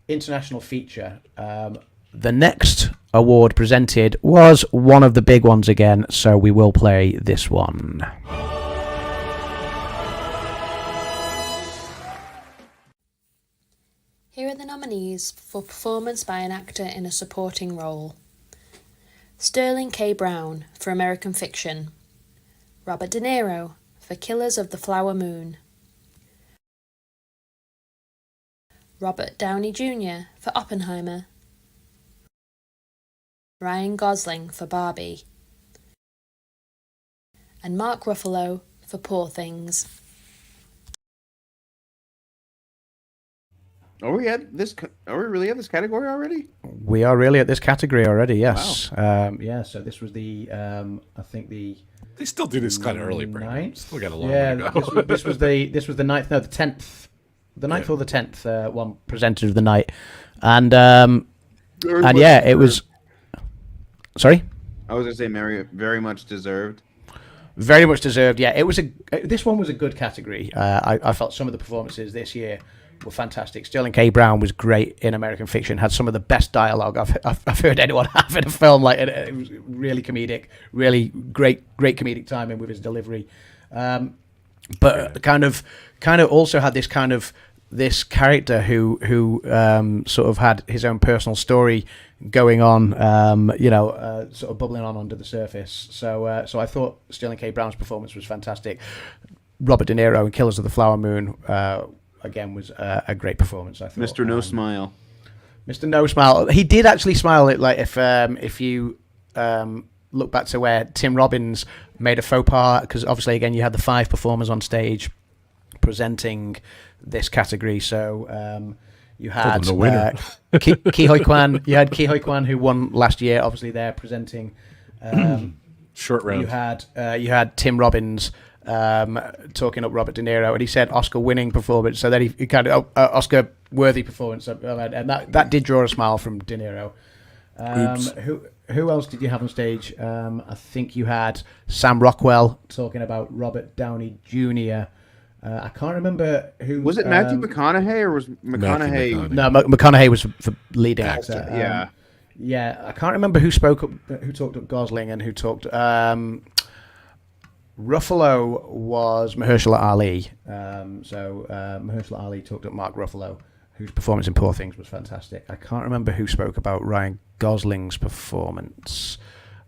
international feature. The next award presented was one of the big ones again, so we will play this one. Here are the nominees for performance by an actor in a supporting role. Sterling K. Brown for American Fiction. Robert De Niro for Killers of the Flower Moon. Robert Downey Jr. for Oppenheimer. Ryan Gosling for Barbie. And Mark Ruffalo for Poor Things. Are we really at this category already? We are really at this category already. Yes. Wow. So this was the. I think the. They still do this kind of early, Brandon. Still got a long way to go. This was the 9th. No, the 10th. The 9th or the 10th one presented of the night, and it was. Sorry. I was gonna say very much deserved. Very much deserved. Yeah, it was this one was a good category. I felt some of the performances this year were fantastic. Sterling K. Brown was great in American Fiction. Had some of the best dialogue I've heard anyone have in a film. Like it was really comedic, really great comedic timing with his delivery. But kind of also had this character who sort of had his own personal story going on, sort of bubbling on under the surface. So I thought Sterling K. Brown's performance was fantastic. Robert De Niro in Killers of the Flower Moon again was a great performance. I thought. Mr. No Smile. Mr. No Smile. He did actually smile. Like if you look back to where Tim Robbins made a faux pas, because obviously again you had the 5 performers on stage presenting this category. So you had the winner. Ki Hoi Kwan. You had Ki Hoi Kwan, who won last year. Obviously, they're presenting. Short round. You had Tim Robbins talking up Robert De Niro, and he said Oscar-winning performance. So then he kind of Oscar-worthy performance, and that did draw a smile from De Niro. Who else did you have on stage? I think you had Sam Rockwell talking about Robert Downey Jr. I can't remember who. Was it Matthew McConaughey or was McConaughey? No, McConaughey was for leading Actor. actor. Yeah, I can't remember who talked up Gosling and who talked. Ruffalo was Mahershala Ali. Mahershala Ali talked up Mark Ruffalo, whose performance in Poor Things was fantastic. I can't remember who spoke about Ryan Gosling's performance.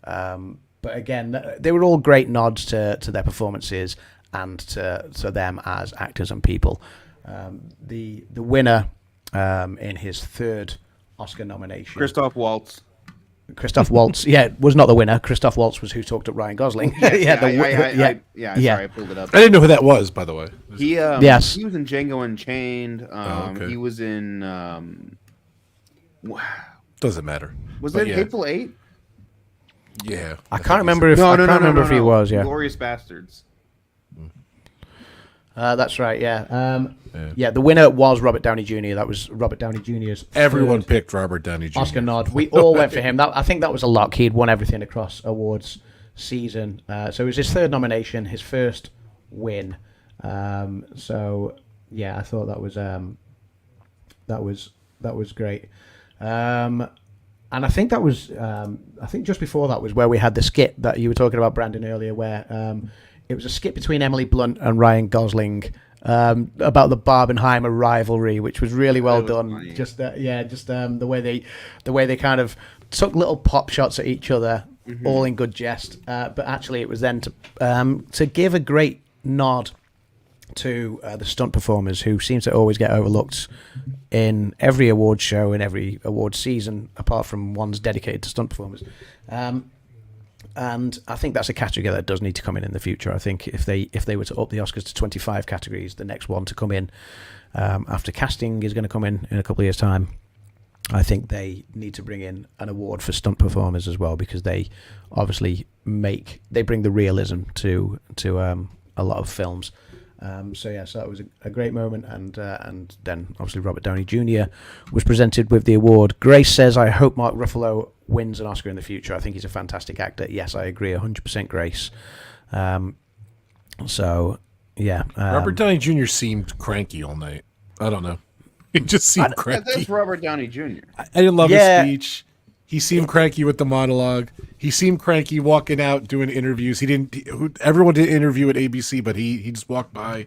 But again, they were all great nods to their performances and to them as actors and people. The winner in his 3rd Oscar nomination, Christoph Waltz. Christoph Waltz, was not the winner. Christoph Waltz was who talked up Ryan Gosling. Sorry, I pulled it up. I didn't know who that was, by the way. He Yes. he was in Django Unchained. Okay. He was in Doesn't matter. was But it Hateful Eight? Yeah. I can't remember if if he was. Yeah, Glorious Bastards. that's right. Yeah. The winner was Robert Downey Jr. That was Robert Downey Jr.'s Everyone third picked Robert Downey Jr. Oscar nod. We all went for him. I think that was a lock. He'd won everything across awards season. So it was his 3rd nomination, his 1st win. I thought that was great. And I think that was I think just before that was where we had the skit that you were talking about, Brandon, earlier, where it was a skit between Emily Blunt and Ryan Gosling about the Barbenheimer rivalry, which was really well done. Funny. Just the way they kind of took little pop shots at each other, all in good jest. But actually, it was then to give a great nod to the stunt performers, who seem to always get overlooked in every award show, in every award season, apart from ones dedicated to stunt performers. And I think that's a category that does need to come in the future. I think if they were to up the Oscars to 25 categories, the next one to come in after casting is going to come in a couple of years' time. I think they need to bring in an award for stunt performers as well, because they obviously bring the realism to a lot of films. So that was a great moment, and then obviously Robert Downey Jr. was presented with the award. Grace says, "I hope Mark Ruffalo wins an Oscar in the future. I think he's a fantastic actor." Yes, I agree, 100%, Grace. Robert Downey Jr. seemed cranky all night. I don't know. He just seemed cranky. That's Robert Downey Jr. I didn't love his speech. He seemed cranky with the monologue. He seemed cranky walking out doing interviews. Everyone did interview at ABC, but he just walked by.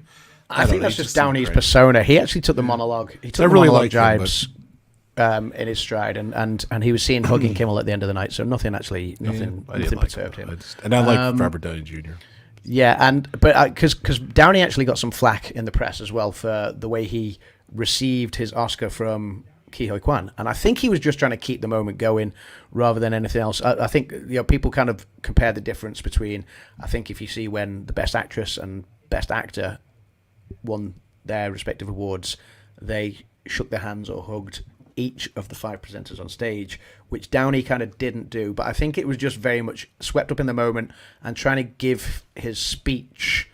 I think that's just Downey's persona. He actually took the monologue. He took I the really monologue liked him, jibes in his stride, and he was seen hugging Kimmel at the end of the night. So nothing perturbed him. I like Robert Downey Jr. Yeah, but because Downey actually got some flack in the press as well for the way he received his Oscar from Ke Huy Quan, and I think he was just trying to keep the moment going rather than anything else. I think people kind of compare the difference between, I think if you see when the Best Actress and Best Actor won their respective awards, they shook their hands or hugged each of the 5 presenters on stage, which Downey kind of didn't do. But I think it was just very much swept up in the moment and trying to give his speech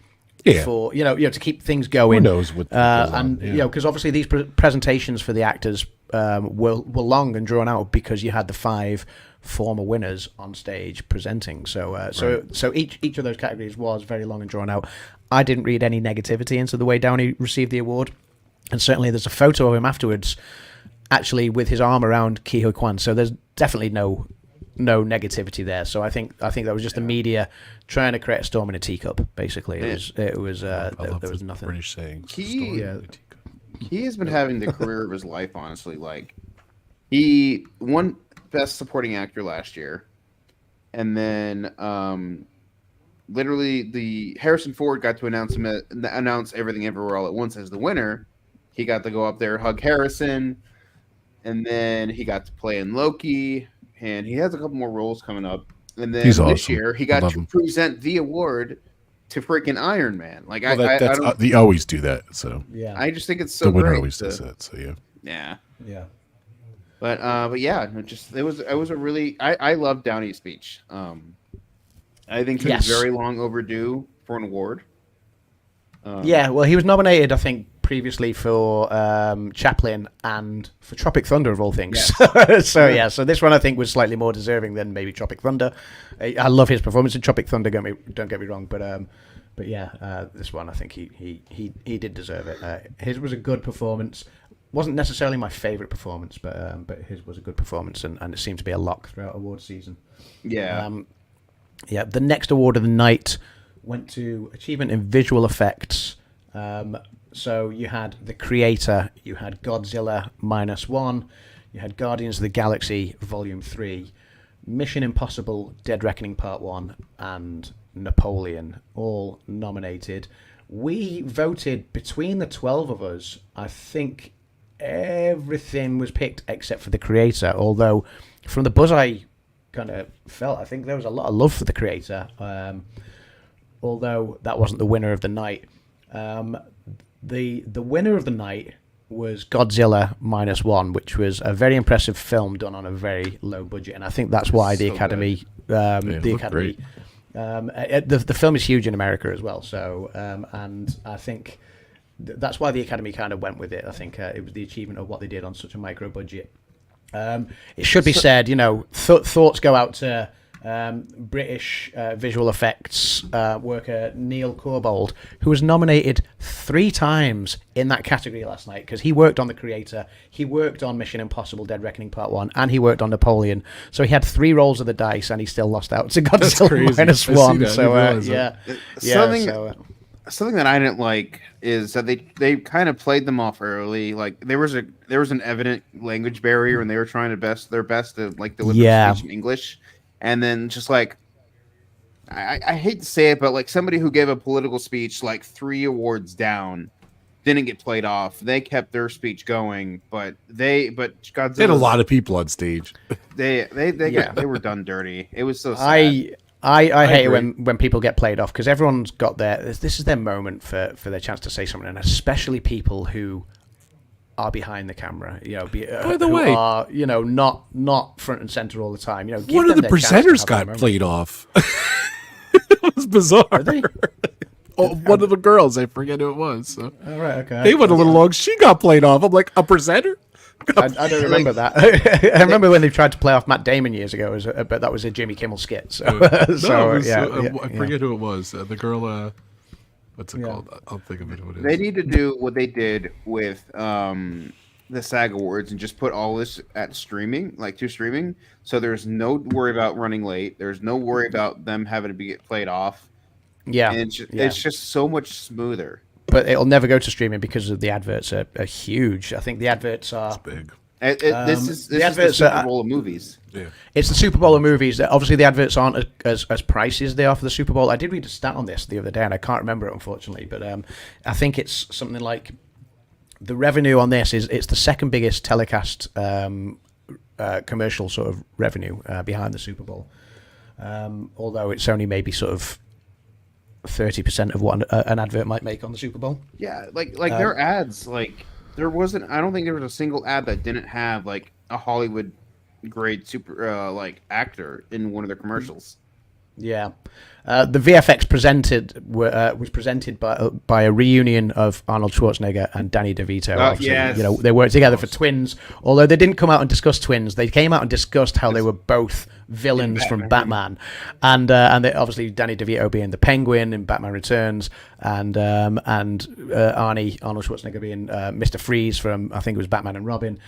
for to keep things going. Who knows what because obviously these presentations for the actors were long and drawn out because you had the 5 former winners on stage presenting. So each of those categories was very long and drawn out. I didn't read any negativity into the way Downey received the award, and certainly there's a photo of him afterwards, actually with his arm around Ke Huy Quan. So there's definitely no negativity there. So I think that was just the media trying to create a storm in a teacup. Basically, there was nothing. British saying. He has been having the career of his life, honestly. Like, he won Best Supporting Actor last year, and then literally the Harrison Ford got to announce everything everywhere all at once as the winner, He got to go up there, hug Harrison, and then he got to play in Loki, and he has a couple more roles coming up. And then He's this awesome. year, he I got love to him. present the award to freaking Iron Man. Like Well, I that's, don't, they always do that. So Yeah. I just think it's so the winner great. always does that. So yeah. Yeah. Yeah. But yeah, it was a really I love Downey's speech. I think he Yes. was very long overdue for an award. Yeah, well, he was nominated, I think, previously for Chaplin and for Tropic Thunder, of all things. So this one I think was slightly more deserving than maybe Tropic Thunder. I love his performance in Tropic Thunder. Don't get me wrong, but yeah, this one I think he did deserve it. His was a good performance. Wasn't necessarily my favorite performance, but his was a good performance, and it seemed to be a lock throughout award season. Yeah. Yeah, the next award of the night went to Achievement in Visual Effects. So you had The Creator, you had Godzilla -1, you had Guardians of the Galaxy Volume 3, Mission Impossible Dead Reckoning Part 1, and Napoleon, all nominated. We voted between the 12 of us. I think everything was picked except for The Creator, although from the buzz I kind of felt, I think there was a lot of love for The Creator, although that wasn't the winner of the night. The winner of the night was Godzilla -1, which was a very impressive film done on a very low budget, and I think that's why the So Academy, it the looked Academy, the film is huge in America as well. So, and I think that's why the Academy kind of went with it. I think it was the achievement of what they did on such a micro budget. It should be said, thoughts go out to British visual effects worker Neil Corbould, who was nominated 3 times in that category last night because he worked on The Creator, he worked on Mission Impossible Dead Reckoning Part 1, and he worked on Napoleon. So he had 3 rolls of the dice and he still lost out to Godzilla -1. So, something that I didn't like is that they kind of played them off early. Like there was an evident language barrier, and they were trying their best to like deliver the speech in English, and then just like I hate to say it, but like somebody who gave a political speech like 3 awards down didn't get played off. They kept their speech going, but Godzilla They had a lot of people on stage. They were done dirty. It was so sad. I hate it when people get played off because everyone's got this is their moment for their chance to say something, and especially people who are behind the camera, By the way, are, not front and center all the time. Give one of them the their chance to presenters have got their moment. played off. It was bizarre. They? One of the girls, I forget who it was. So. Oh, right, okay. They went a little long. She got played off. I'm like, a presenter? I don't remember that. I remember when they tried to play off Matt Damon years ago, but that was a Jimmy Kimmel skit. So, I forget who it was. The girl, what's it called? I'll think of it. What it is. They need to do what they did with the SAG Awards and just put all this at streaming, to streaming. So there's no worry about running late. There's no worry about them having to get played off. Yeah, and it's just so much smoother. But it'll never go to streaming because of the adverts are huge. I think the adverts are big. This is the Super Bowl of movies. Yeah. It's the Super Bowl of movies. Obviously, the adverts aren't as pricey as they are for the Super Bowl. I did read a stat on this the other day, and I can't remember it, unfortunately. But I think it's something like the revenue on this it's the second biggest telecast commercial sort of revenue behind the Super Bowl. Although it's only maybe sort of 30% of what an advert might make on the Super Bowl. Yeah, their ads, there wasn't. I don't think there was a single ad that didn't have a Hollywood grade super actor in one of their commercials. Yeah, the VFX was presented by a reunion of Arnold Schwarzenegger and Danny DeVito. Yes. They worked together for Twins. Although they didn't come out and discuss Twins, they came out and discussed how they were both villains from Batman, and they, obviously Danny DeVito being the Penguin in Batman Returns, and Arnold Schwarzenegger being Mr. Freeze from, I think it was Batman and Robin,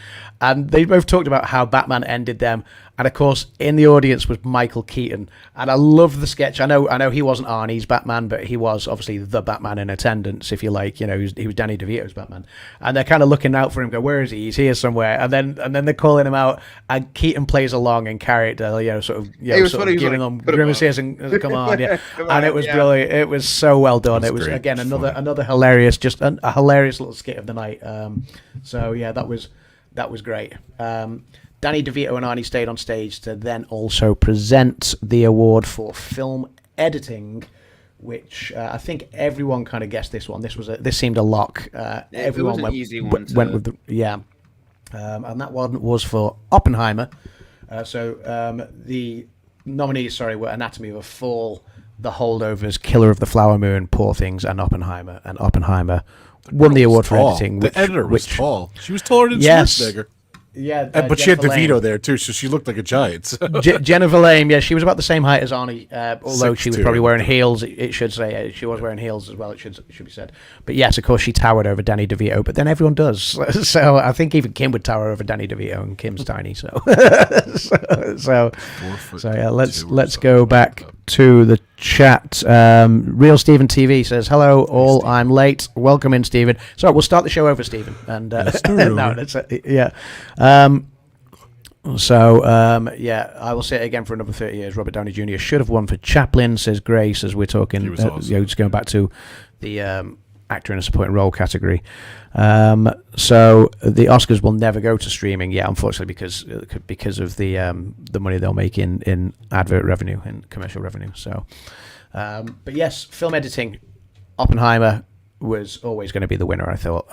and they both talked about how Batman ended them. And of course, in the audience was Michael Keaton, and I love the sketch. I know he wasn't Arnie's Batman, but he was obviously the Batman in attendance, if you like. He was Danny DeVito's Batman, and they're kind of looking out for him. Go, where is he? He's here somewhere. And then they're calling him out, and Keaton plays along in character. sort of, It was sort funny, of he was giving like, them "Put 'em grimaces and come on, yeah. Come And on, it was yeah. brilliant. It was so well done. That's It was great. again It's another hilarious, just a hilarious little skit of the night. So yeah, that was great. Danny DeVito and Arnie stayed on stage to then also present the award for film editing, which I think everyone kind of guessed this one. This seemed a lock. Everyone was an easy one went with and that one was for Oppenheimer. The nominees, were Anatomy of a Fall, The Holdovers, Killer of the Flower Moon, Poor Things, and Oppenheimer. And Oppenheimer won the award for editing. The editor was tall. She was taller than Yes. Schwarzenegger. Yeah, But she had Jennifer DeVito Lane. there too, so she looked like a giant. So. Jennifer Lane, yeah, she was about the same height as Arnie, although she was 6'2". probably wearing heels. It should say she was wearing heels as well. It should be said. But yes, of course, she towered over Danny DeVito. But then everyone does. So I think even Kim would tower over Danny DeVito, and Kim's tiny. So yeah, let's go back to the chat. Real Stephen TV says, "Hello, all. I'm late. Welcome in, Stephen. So we'll start the show over, Stephen. And no, that's yeah." I will say it again for another 30 years. Robert Downey Jr. should have won for Chaplin, says Grace, as we're talking. He was awesome. Just going back to the actor in a supporting role category. So the Oscars will never go to streaming, unfortunately, because of the money they'll make in advert revenue and commercial revenue. So, but yes, film editing, Oppenheimer was always going to be the winner. I thought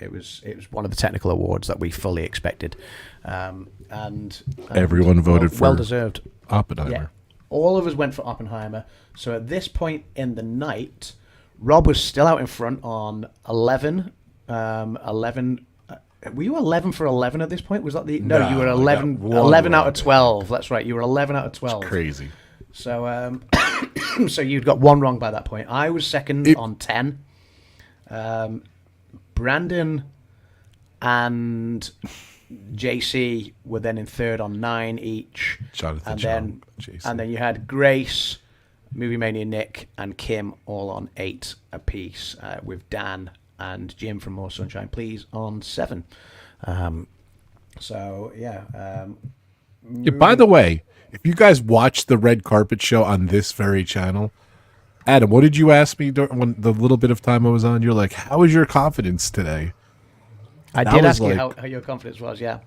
it was one of the technical awards that we fully expected, and Everyone voted for well deserved. Oppenheimer. Yeah, all of us went for Oppenheimer. So at this point in the night, Rob was still out in front on 11. 11. Were you 11 for 11 at this point? Was that the no? You were 11. 11 out of 12. That's right. You were 11 out of 12. It's crazy. So so you'd got one wrong by that point. I was second on 10. Brandon and JC were then in third on 9 each. Jonathan, and then you had Grace, Movie Mania Nick, and Kim all on 8 apiece, with Dan and Jim from More Sunshine Please on 7. By the way, if you guys watch the red carpet show on this very channel, Adam, what did you ask me during the little bit of time I was on? You're like, how is your confidence today? I did ask you how your confidence was, yeah.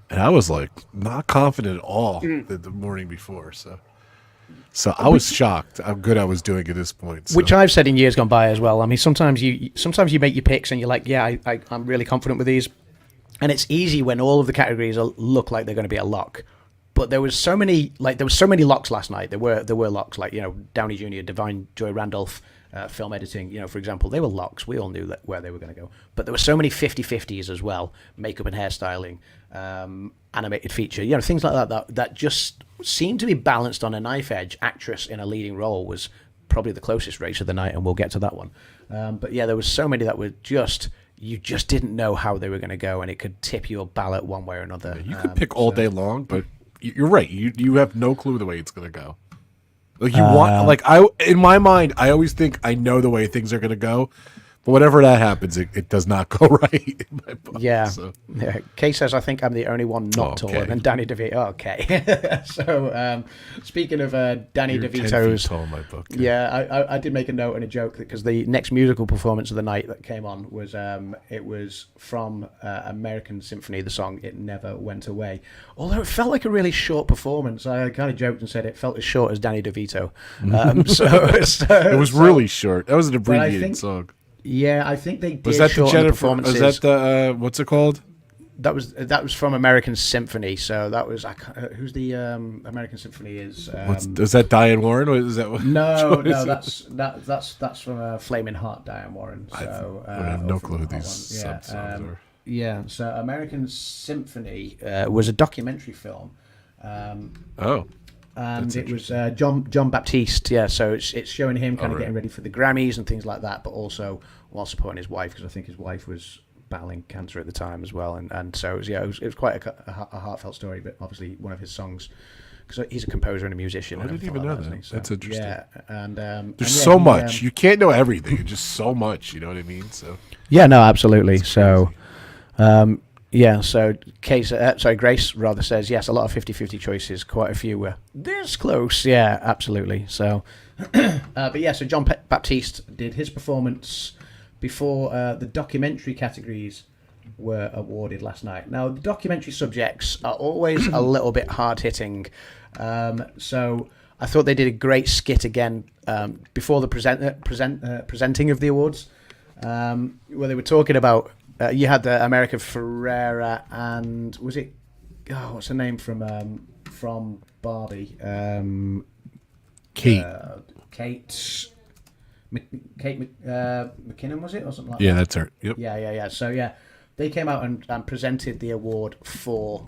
And I was like, not confident at all the morning before. So I was shocked how good I was doing at this point. So. Which I've said in years gone by as well. I mean, sometimes you make your picks and you're like, yeah, I'm really confident with these. And it's easy when all of the categories look like they're going to be a lock. But there was so many locks last night. There were locks like, Downey Jr., Divine Joy Randolph, film editing, for example. They were locks. We all knew where they were going to go. But there were so many 50-50s as well. Makeup and hairstyling, animated feature, things like that just seemed to be balanced on a knife edge. Actress in a leading role was probably the closest race of the night, and we'll get to that one. But yeah, there was so many that were you just didn't know how they were going to go, and it could tip your ballot one way or another. You could pick all day long, but you're right. You have no clue the way it's going to go. Like in my mind, I always think I know the way things are going to go, but whenever that happens, it does not go right in my book. Yeah. Kay says, I think I'm the only one not taller than Danny DeVito. Okay. So, speaking of Danny DeVito's... 10 feet tall in my book. Yeah, I did make a note and a joke because the next musical performance of the night that came on was it was from American Symphony, the song It Never Went Away. Although it felt like a really short performance. I kind of joked and said it felt as short as Danny DeVito. It was really short. That was an abbreviated song. Yeah, I think they did. Was that the Jennifer? Was that the what's it called? That was from American Symphony. So that was who's the American Symphony is. Is that Diane Warren? Or is that what? No, that's from Flaming Hot, Diane Warren. So I have no clue who these songs are. Yeah, so American Symphony was a documentary film. And it was John Baptiste, so it's showing him kind of getting ready for the Grammys and things like that, but also while supporting his wife, because I think his wife was battling cancer at the time as well, and so it was quite a heartfelt story, but obviously one of his songs, because he's a composer and a musician. I didn't even know that. That's interesting. Yeah, and there's so much. You can't know everything. It's just so much. You know what I mean? So yeah, no, absolutely. So. Yeah, so Grace rather says, yes, a lot of 50-50 choices, quite a few were this close. Yeah, absolutely. So, but yeah, so John Baptiste did his performance before the documentary categories were awarded last night. Now, the documentary subjects are always a little bit hard-hitting. So I thought they did a great skit again before the presenting of the awards, where they were talking about... you had America Ferrera and was it? Oh, what's her name from Barbie? Kate. Kate McKinnon, was it, or something like Yeah, that? that's her. Yep. Yeah. So yeah, they came out and presented the award for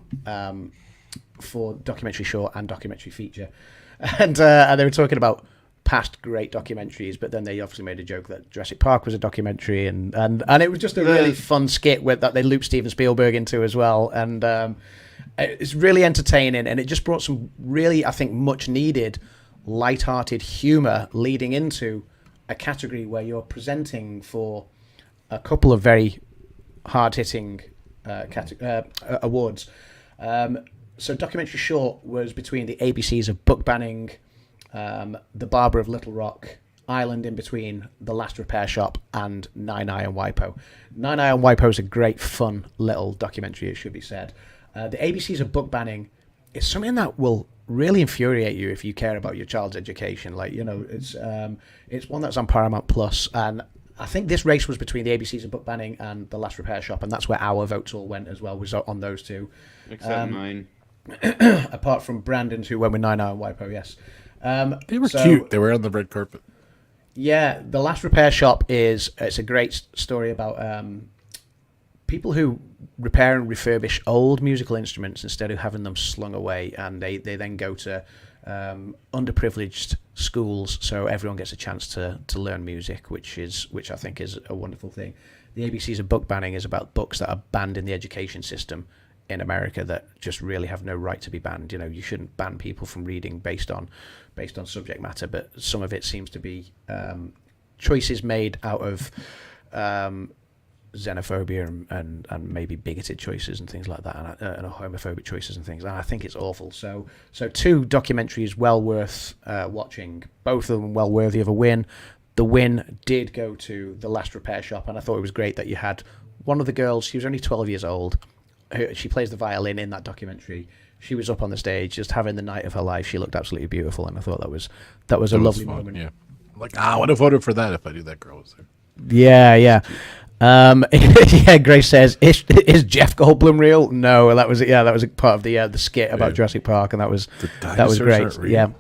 documentary short and documentary feature, and they were talking about past great documentaries, but then they obviously made a joke that Jurassic Park was a documentary, and it was just a really fun skit that they looped Steven Spielberg into as well, and it's really entertaining, and it just brought some really, I think, much needed light-hearted humor leading into a category where you're presenting for a couple of very hard-hitting awards. So documentary short was between the ABCs of Book Banning, The Barber of Little Rock, Island in Between, The Last Repair Shop, and Nine Eye and Wipo. Nine Eye and Wipo is a great, fun little documentary, it should be said. The ABCs of Book Banning is something that will really infuriate you if you care about your child's education. Like, you know, it's one that's on Paramount Plus, and I think this race was between the ABCs of Book Banning and The Last Repair Shop, and that's where our votes all went as well, was on those two. Except mine. Apart from Brandon's, who went with Nine Eye and Wipo, yes. They were cute. They were on the red carpet. Yeah, The Last Repair Shop it's a great story about people who repair and refurbish old musical instruments instead of having them slung away, and they then go to underprivileged schools, so everyone gets a chance to learn music, which I think is a wonderful thing. The ABCs of Book Banning is about books that are banned in the education system in America that just really have no right to be banned. You know, you shouldn't ban people from reading based on subject matter, but some of it seems to be choices made out of xenophobia and maybe bigoted choices and things like that, and homophobic choices and things. And I think it's awful. So two documentaries well worth watching, both of them well worthy of a win. The win did go to The Last Repair Shop, and I thought it was great that you had one of the girls. She was only 12 years old. She plays the violin in that documentary. She was up on the stage, just having the night of her life. She looked absolutely beautiful, and I thought that was a lovely moment. Yeah, like I would have voted for that if I knew that girl was there. Yeah. Yeah, Grace says, is Jeff Goldblum real? No, that was part of the skit about Jurassic Park, and that was great. Yeah.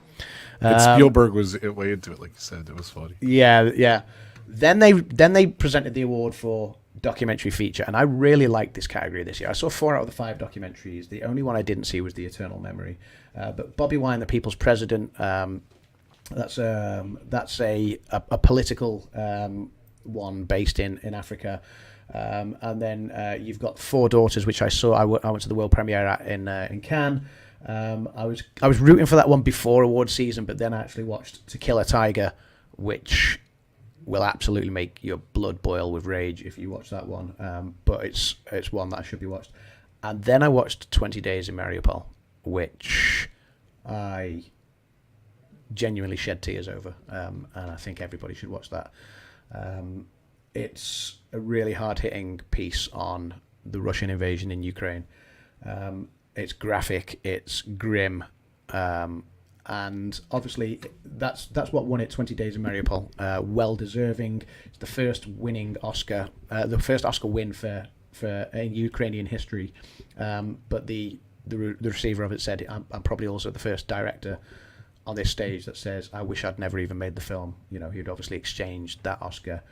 And Spielberg was way into it, like you said. It was funny. Yeah. Then they presented the award for documentary feature, and I really liked this category this year. I saw 4 out of the 5 documentaries. The only one I didn't see was The Eternal Memory. But Bobby Wine, the People's President, that's a political one based in Africa. And then you've got 4 Daughters, which I saw. I went to the world premiere at in Cannes. I was rooting for that one before award season, but then I actually watched To Kill a Tiger, which will absolutely make your blood boil with rage if you watch that one. But it's one that should be watched. And then I watched 20 Days in Mariupol, which I genuinely shed tears over, and I think everybody should watch that. It's a really hard-hitting piece on the Russian invasion in Ukraine. It's graphic, it's grim, and obviously that's what won it. 20 Days in Mariupol, well deserving. It's the first winning Oscar, the first Oscar win for in Ukrainian history. But the receiver of it said, I'm probably also the first director on this stage that says, I wish I'd never even made the film. You know, he'd obviously exchanged that Oscar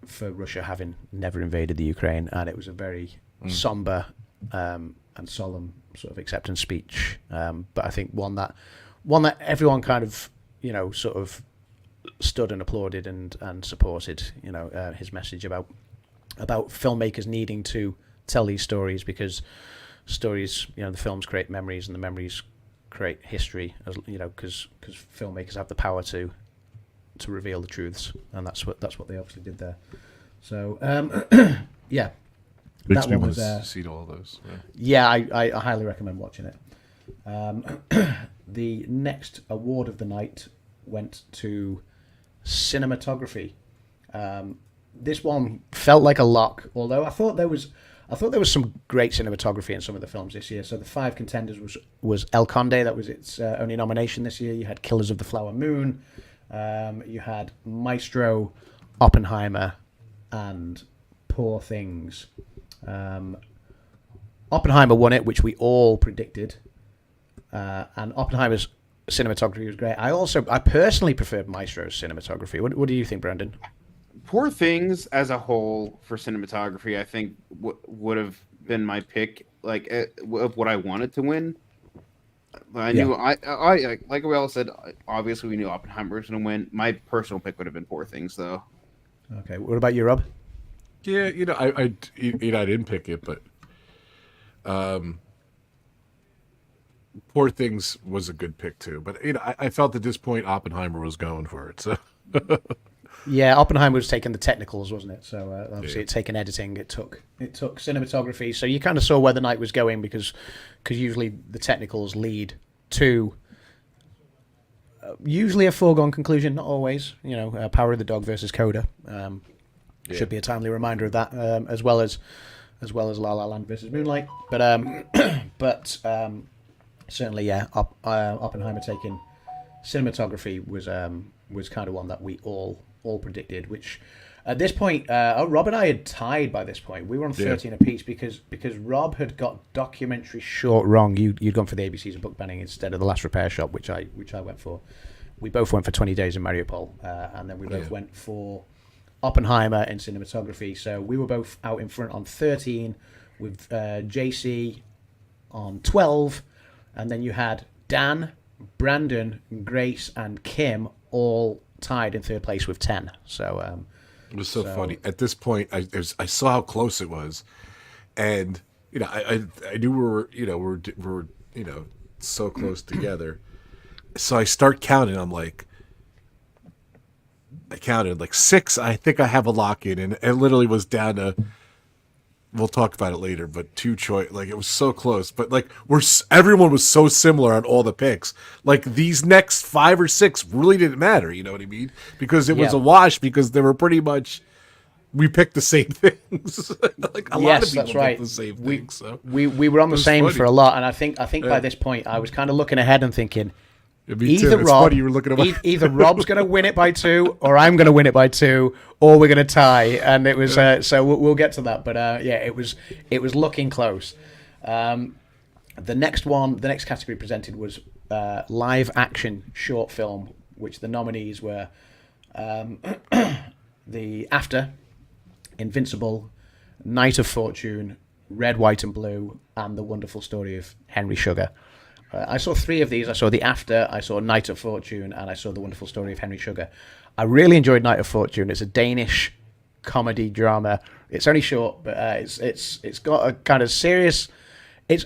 for Russia having never invaded the Ukraine, and it was a very somber and solemn sort of acceptance speech. But I think one that everyone kind of, you know, sort of stood and applauded and supported. You know, his message about filmmakers needing to tell these stories, because stories, you know, the films create memories, and the memories create history, as you know, because filmmakers have the power to reveal the truths, and that's what they obviously did there. So yeah, Makes That me one want was, to see all those. Yeah, I highly recommend watching it. The next award of the night went to cinematography. This one felt like a lock, although I thought there was some great cinematography in some of the films this year. So the 5 contenders was El Conde, that was its only nomination this year. You had Killers of the Flower Moon, you had Maestro, Oppenheimer, and Poor Things. Oppenheimer won it, which we all predicted, and Oppenheimer's cinematography was great. I personally preferred Maestro's cinematography. What do you think, Brendan? Poor Things as a whole for cinematography, I think would have been my pick, like of what I wanted to win. But I knew I like we all said. Obviously, we knew Oppenheimer was going to win. My personal pick would have been Poor Things, though. Okay, what about you, Rob? Yeah, I didn't pick it, but Poor Things was a good pick too. But I felt at this point Oppenheimer was going for it. So Yeah, Oppenheimer was taking the technicals, wasn't it? So obviously, it's taken editing. It took cinematography. So you kind of saw where the night was going because usually the technicals lead to usually a foregone conclusion. Not always. Power of the Dog versus Coda should be a timely reminder of that, as well as La La Land versus Moonlight. But certainly, yeah, Oppenheimer taking cinematography was kind of one that we all predicted, which at this point, Rob and I had tied by this point. We were on 13 apiece because Rob had got documentary short wrong. You'd gone for the ABCs of book banning instead of The Last Repair Shop, which I went for. We both went for 20 Days in Mariupol, and then we both went for Oppenheimer in cinematography. So we were both out in front on 13 with JC on 12, and then you had Dan, Brandon, Grace, and Kim all tied in third place with 10. So it was so funny. At this point, I saw how close it was, and I knew we're so close together. So I start counting. I counted like 6. I think I have a lock in, and it literally was down to. We'll talk about it later, but 2 choice, like it was so close. But like everyone was so similar on all the picks. Like these next 5 or 6 really didn't matter. You know what I mean? Because it was a wash. Because they were pretty much we picked the same things. Like a lot of people picked the same things. So we were on the same funny. for a lot, and I think by this point I was kind of looking ahead and thinking. Either Rob's going to win it by 2, or I'm going to win it by 2, or we're going to tie. And it was so we'll get to that. But it was looking close. The next category presented was live action short film, which the nominees were The After, Invincible, Night of Fortune, Red, White, and Blue, and The Wonderful Story of Henry Sugar. I saw 3 of these. I saw The After, I saw Night of Fortune, and I saw The Wonderful Story of Henry Sugar. I really enjoyed Night of Fortune. It's a Danish comedy drama. It's only short, but it's got a kind of serious. A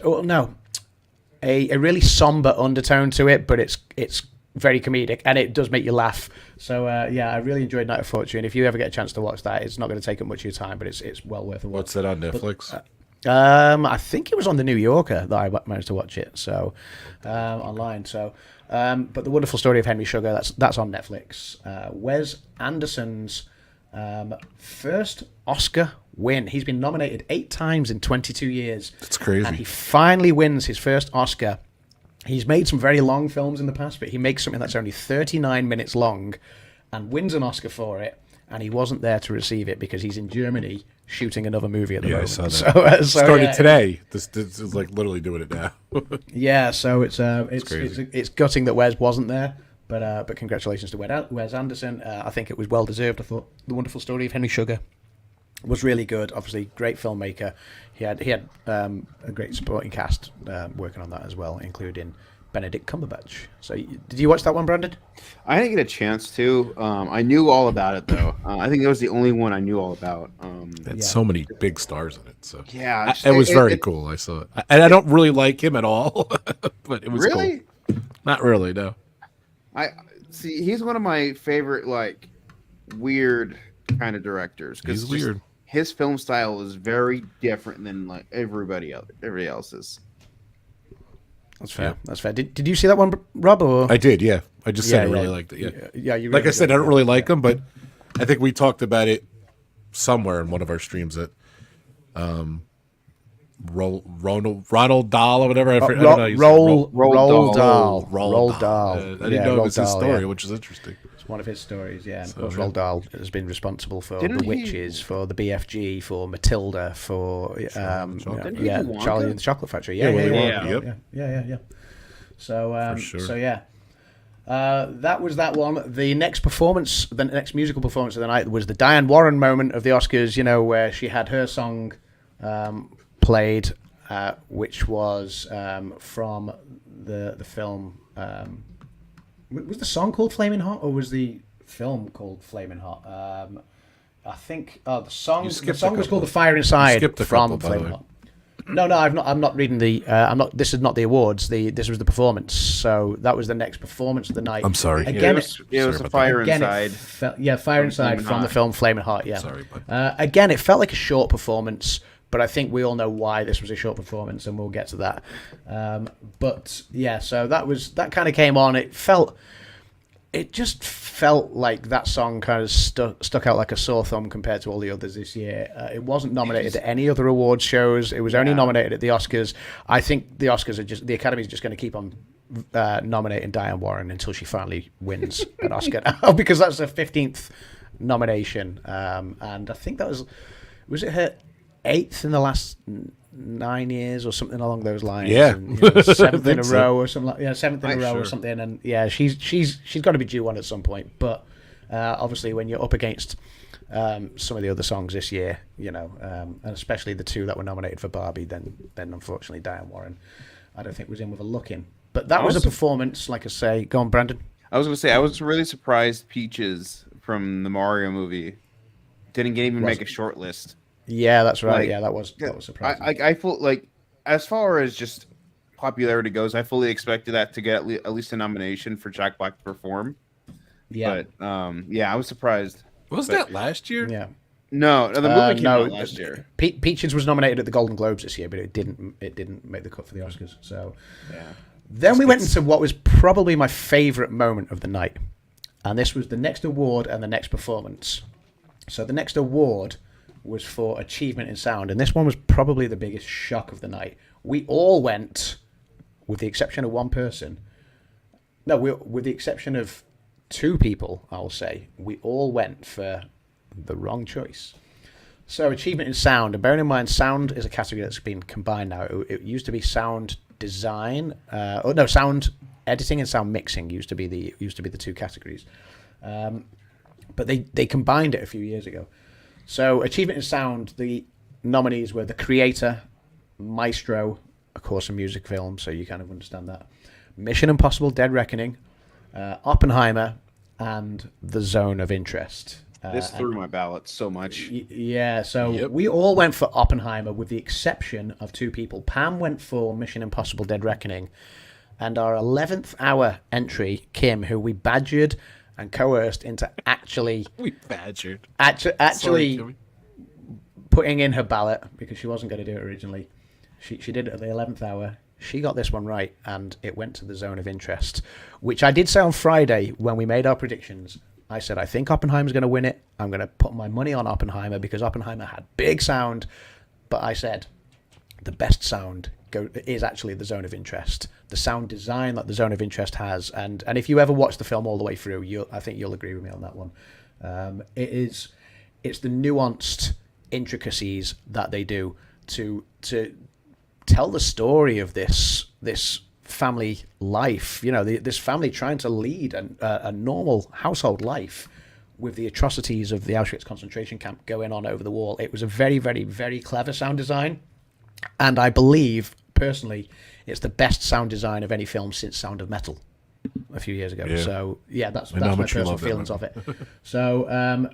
really somber undertone to it, but it's very comedic, and it does make you laugh. So I really enjoyed Night of Fortune. If you ever get a chance to watch that, it's not going to take up much of your time, but it's well worth a watch. What's that on Netflix? But, I think it was on the New Yorker that I managed to watch it. So online. So, but The Wonderful Story of Henry Sugar, that's on Netflix. Wes Anderson's first Oscar win. He's been nominated 8 times in 22 years. That's crazy. And he finally wins his first Oscar. He's made some very long films in the past, but he makes something that's only 39 minutes long and wins an Oscar for it. And he wasn't there to receive it because he's in Germany shooting another movie at the moment. I saw that. Started today. This is like literally doing it now. Yeah, so it's gutting that Wes wasn't there, but congratulations to Wes Anderson. I think it was well deserved. I thought The Wonderful Story of Henry Sugar was really good. Obviously, great filmmaker. He had a great supporting cast working on that as well, including Benedict Cumberbatch. So, did you watch that one, Brandon? I didn't get a chance to. I knew all about it though. I think that was the only one I knew all about. Had so many big stars in it. So yeah, it was very cool. I saw it, and I don't really like him at all, but it was really cool. Not really. No. I see. He's one of my favorite, like weird kind of directors. He's weird. his film style is very different than like everybody else's. That's fair. That's fair. Did you see that one, Rob? Or? I did, yeah. I just said I really liked it. Yeah, You like really I said, did. I don't really like him, but I think we talked about it somewhere in one of our streams that Ronald Dahl or whatever. I don't know. Roald Dahl. Roald Dahl. I didn't know it was his Roald Dahl, story, yeah. which is interesting. It's one of his stories, yeah. And of course, Roald Dahl has been responsible for The Witches, for the BFG, for Matilda, for Charlie and the Chocolate Factory. Yeah. So, sure. so yeah. That was that one. The next performance, the next musical performance of the night was the Diane Warren moment of the Oscars, you know, where she had her song played, which was from the film. Was the song called Flaming Hot, or was the film called Flaming Hot? I think the song was called The Fire Inside from Flaming Hot. No, I'm not reading the. This is not the awards. This was the performance. So that was the next performance of the night. I'm sorry. Again, it was a Fire Inside. Fire Inside from the film Flaming Hot. Yeah. Sorry, bud. Again, it felt like a short performance, but I think we all know why this was a short performance, and we'll get to that. But yeah, so that kind of came on. It just felt like that song kind of stuck out like a sore thumb compared to all the others this year. It wasn't nominated at any other awards shows. It was only nominated at the Oscars. I think the Academy's just going to keep on nominating Diane Warren until she finally wins an Oscar now, because that's her 15th nomination. And I think that was it her 8th in the last 9 years or something along those lines. Yeah. And, 7th in a so. row or something like 7th in a row Sure. or something. And yeah, she's got to be due one at some point. But obviously when you're up against some of the other songs this year, you know, and especially the two that were nominated for Barbie, then unfortunately Diane Warren, I don't think was in with a look in. But that was a performance, like I say. Go on, Brandon. I was going to say, I was really surprised Peaches from the Mario movie didn't even make a short list. Yeah, that's right. Like, yeah, that was surprising. I feel like, as far as just popularity goes, I fully expected that to get at least a nomination for Jack Black to perform. Yeah. But I was surprised. Was that last year? Yeah. No, the movie came out last year. Peaches was nominated at the Golden Globes this year, but it didn't make the cut for the Oscars. So then we went into what was probably my favorite moment of the night, and this was the next award and the next performance. So the next award was for achievement in sound, and this one was probably the biggest shock of the night. We all went, with the exception of one person. No, with the exception of two people, I'll say, we all went for the wrong choice. So achievement in sound, and bearing in mind, sound is a category that's been combined now. It used to be sound design, sound editing and sound mixing used to be the two categories, but they combined it a few years ago. So achievement in sound, the nominees were The Creator, Maestro, of course, a music film, so you kind of understand that, Mission Impossible: Dead Reckoning, Oppenheimer, and The Zone of Interest. This threw my ballot so much. We all went for Oppenheimer with the exception of two people. Pam went for Mission Impossible: Dead Reckoning, and our 11th hour entry, Kim, who we badgered and coerced into actually putting in her ballot, because she wasn't going to do it originally. She did it at the 11th hour. She got this one right, and it went to The Zone of Interest, which I did say on Friday when we made our predictions. I said, I think Oppenheimer's going to win it. I'm going to put my money on Oppenheimer because Oppenheimer had big sound. But I said, the best sound is actually The Zone of Interest. The sound design that The Zone of Interest has. And if you ever watch the film all the way through, I think you'll agree with me on that one. It's the nuanced intricacies that they do to tell the story of this family life, you know, this family trying to lead a normal household life with the atrocities of the Auschwitz concentration camp going on over the wall. It was a very, very, very clever sound design, and I believe personally it's the best sound design of any film since Sound of Metal a few years ago. So yeah, that's my personal feelings of it. So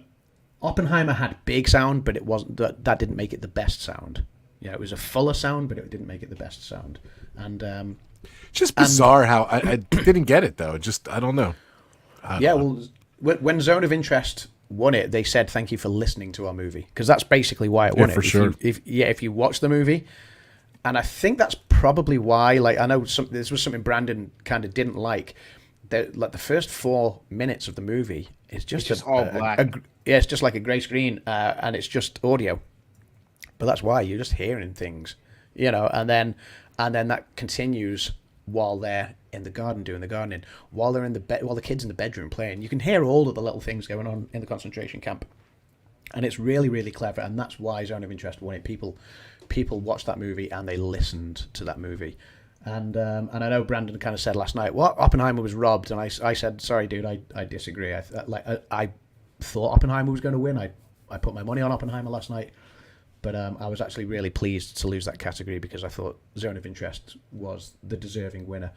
Oppenheimer had big sound, but it wasn't that didn't make it the best sound. Yeah, it was a fuller sound, but it didn't make it the best sound. And just bizarre how I didn't get it though. I don't know. Well, when Zone of Interest won it, they said thank you for listening to our movie, because that's basically why it won it. For sure. If you watch the movie, and I think that's probably why. Like I know this was something Brandon kind of didn't like. Like the first 4 minutes of the movie is just all black. It's just like a grey screen, and it's just audio. But that's why you're just hearing things, and then that continues while they're in the garden doing the gardening, while they're in the while the kids in the bedroom playing. You can hear all of the little things going on in the concentration camp, and it's really, really clever. And that's why Zone of Interest won it. People watched that movie and they listened to that movie. And I know Brandon kind of said last night, "What, Oppenheimer was robbed?" And I said, "Sorry, dude, I disagree. I thought Oppenheimer was going to win. I put my money on Oppenheimer last night, but I was actually really pleased to lose that category because I thought Zone of Interest was the deserving winner."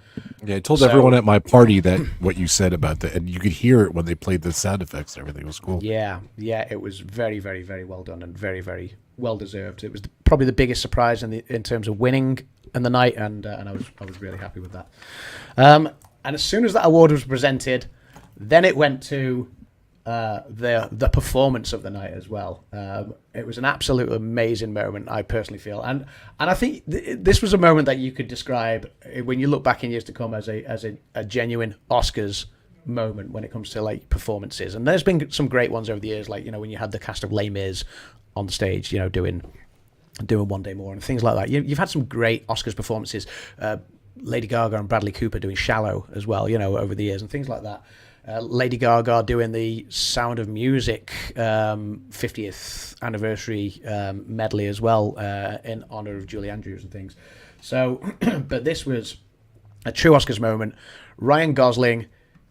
Yeah, I told everyone at my party that what you said about that, and you could hear it when they played the sound effects. Everything was cool. Yeah, it was very, very, very well done and very, very well deserved. It was probably the biggest surprise in terms of winning in the night, and I was really happy with that. And as soon as that award was presented, then it went to the performance of the night as well. It was an absolute amazing moment, I personally feel, and I think this was a moment that you could describe when you look back in years to come as a genuine Oscars moment when it comes to like performances. And there's been some great ones over the years, like when you had the cast of Les Mis on stage, doing One Day More and things like that. You've had some great Oscars performances. Lady Gaga and Bradley Cooper doing Shallow as well, over the years and things like that. Lady Gaga doing the Sound of Music 50th anniversary medley as well in honor of Julie Andrews and things. So, but this was a true Oscars moment. Ryan Gosling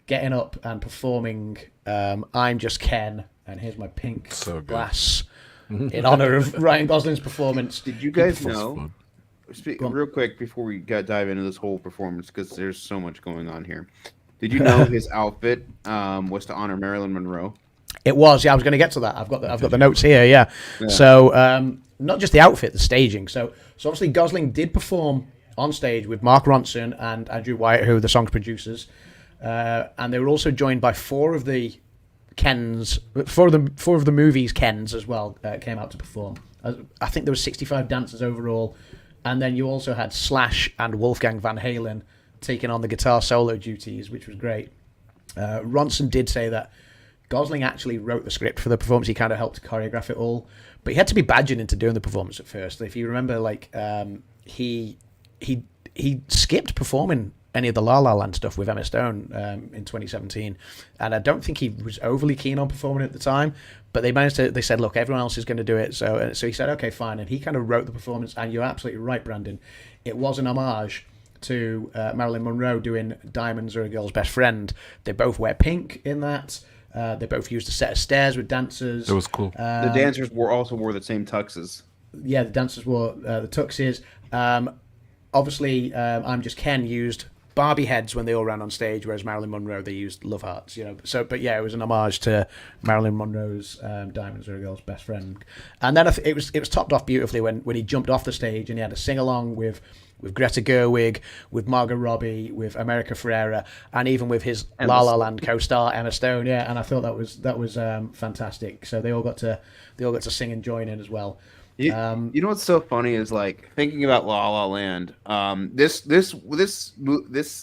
getting up and performing I'm Just Ken, and here's my pink glass in honor of Ryan Gosling's performance. Did you guys know? Real quick before we dive into this whole performance, because there's so much going on here. Did you know his outfit was to honor Marilyn Monroe? It was. Yeah, I was going to get to that. I've got the notes here. Yeah. So not just the outfit, the staging. So obviously Gosling did perform on stage with Mark Ronson and Andrew Wyatt, who are the song's producers, and they were also joined by four of the movie's Kens as well. Came out to perform. I think there were 65 dancers overall, and then you also had Slash and Wolfgang Van Halen taking on the guitar solo duties, which was great. Ronson did say that Gosling actually wrote the script for the performance. He kind of helped choreograph it all, but he had to be badgered into doing the performance at first. If you remember, he skipped performing any of the La La Land stuff with Emma Stone in 2017, and I don't think he was overly keen on performing at the time. But they said, look, everyone else is going to do it, so he said, okay, fine, and he kind of wrote the performance. And you're absolutely right, Brandon. It was an homage to Marilyn Monroe doing Diamonds Are a Girl's Best Friend. They both wear pink in that. They both used a set of stairs with dancers. It was cool. The dancers also wore the same tuxes. Yeah, the dancers wore the tuxes. Obviously, I'm Just Ken used Barbie heads when they all ran on stage, whereas Marilyn Monroe, they used love hearts. So, but yeah, it was an homage to Marilyn Monroe's Diamonds Are a Girl's Best Friend. And then it was topped off beautifully when he jumped off the stage and he had a sing along with Greta Gerwig, with Margot Robbie, with America Ferrera, and even with his La La Land co-star Emma Stone. Yeah, and I thought that was fantastic. So they all got to sing and join in as well. You know what's so funny is thinking about La La Land. This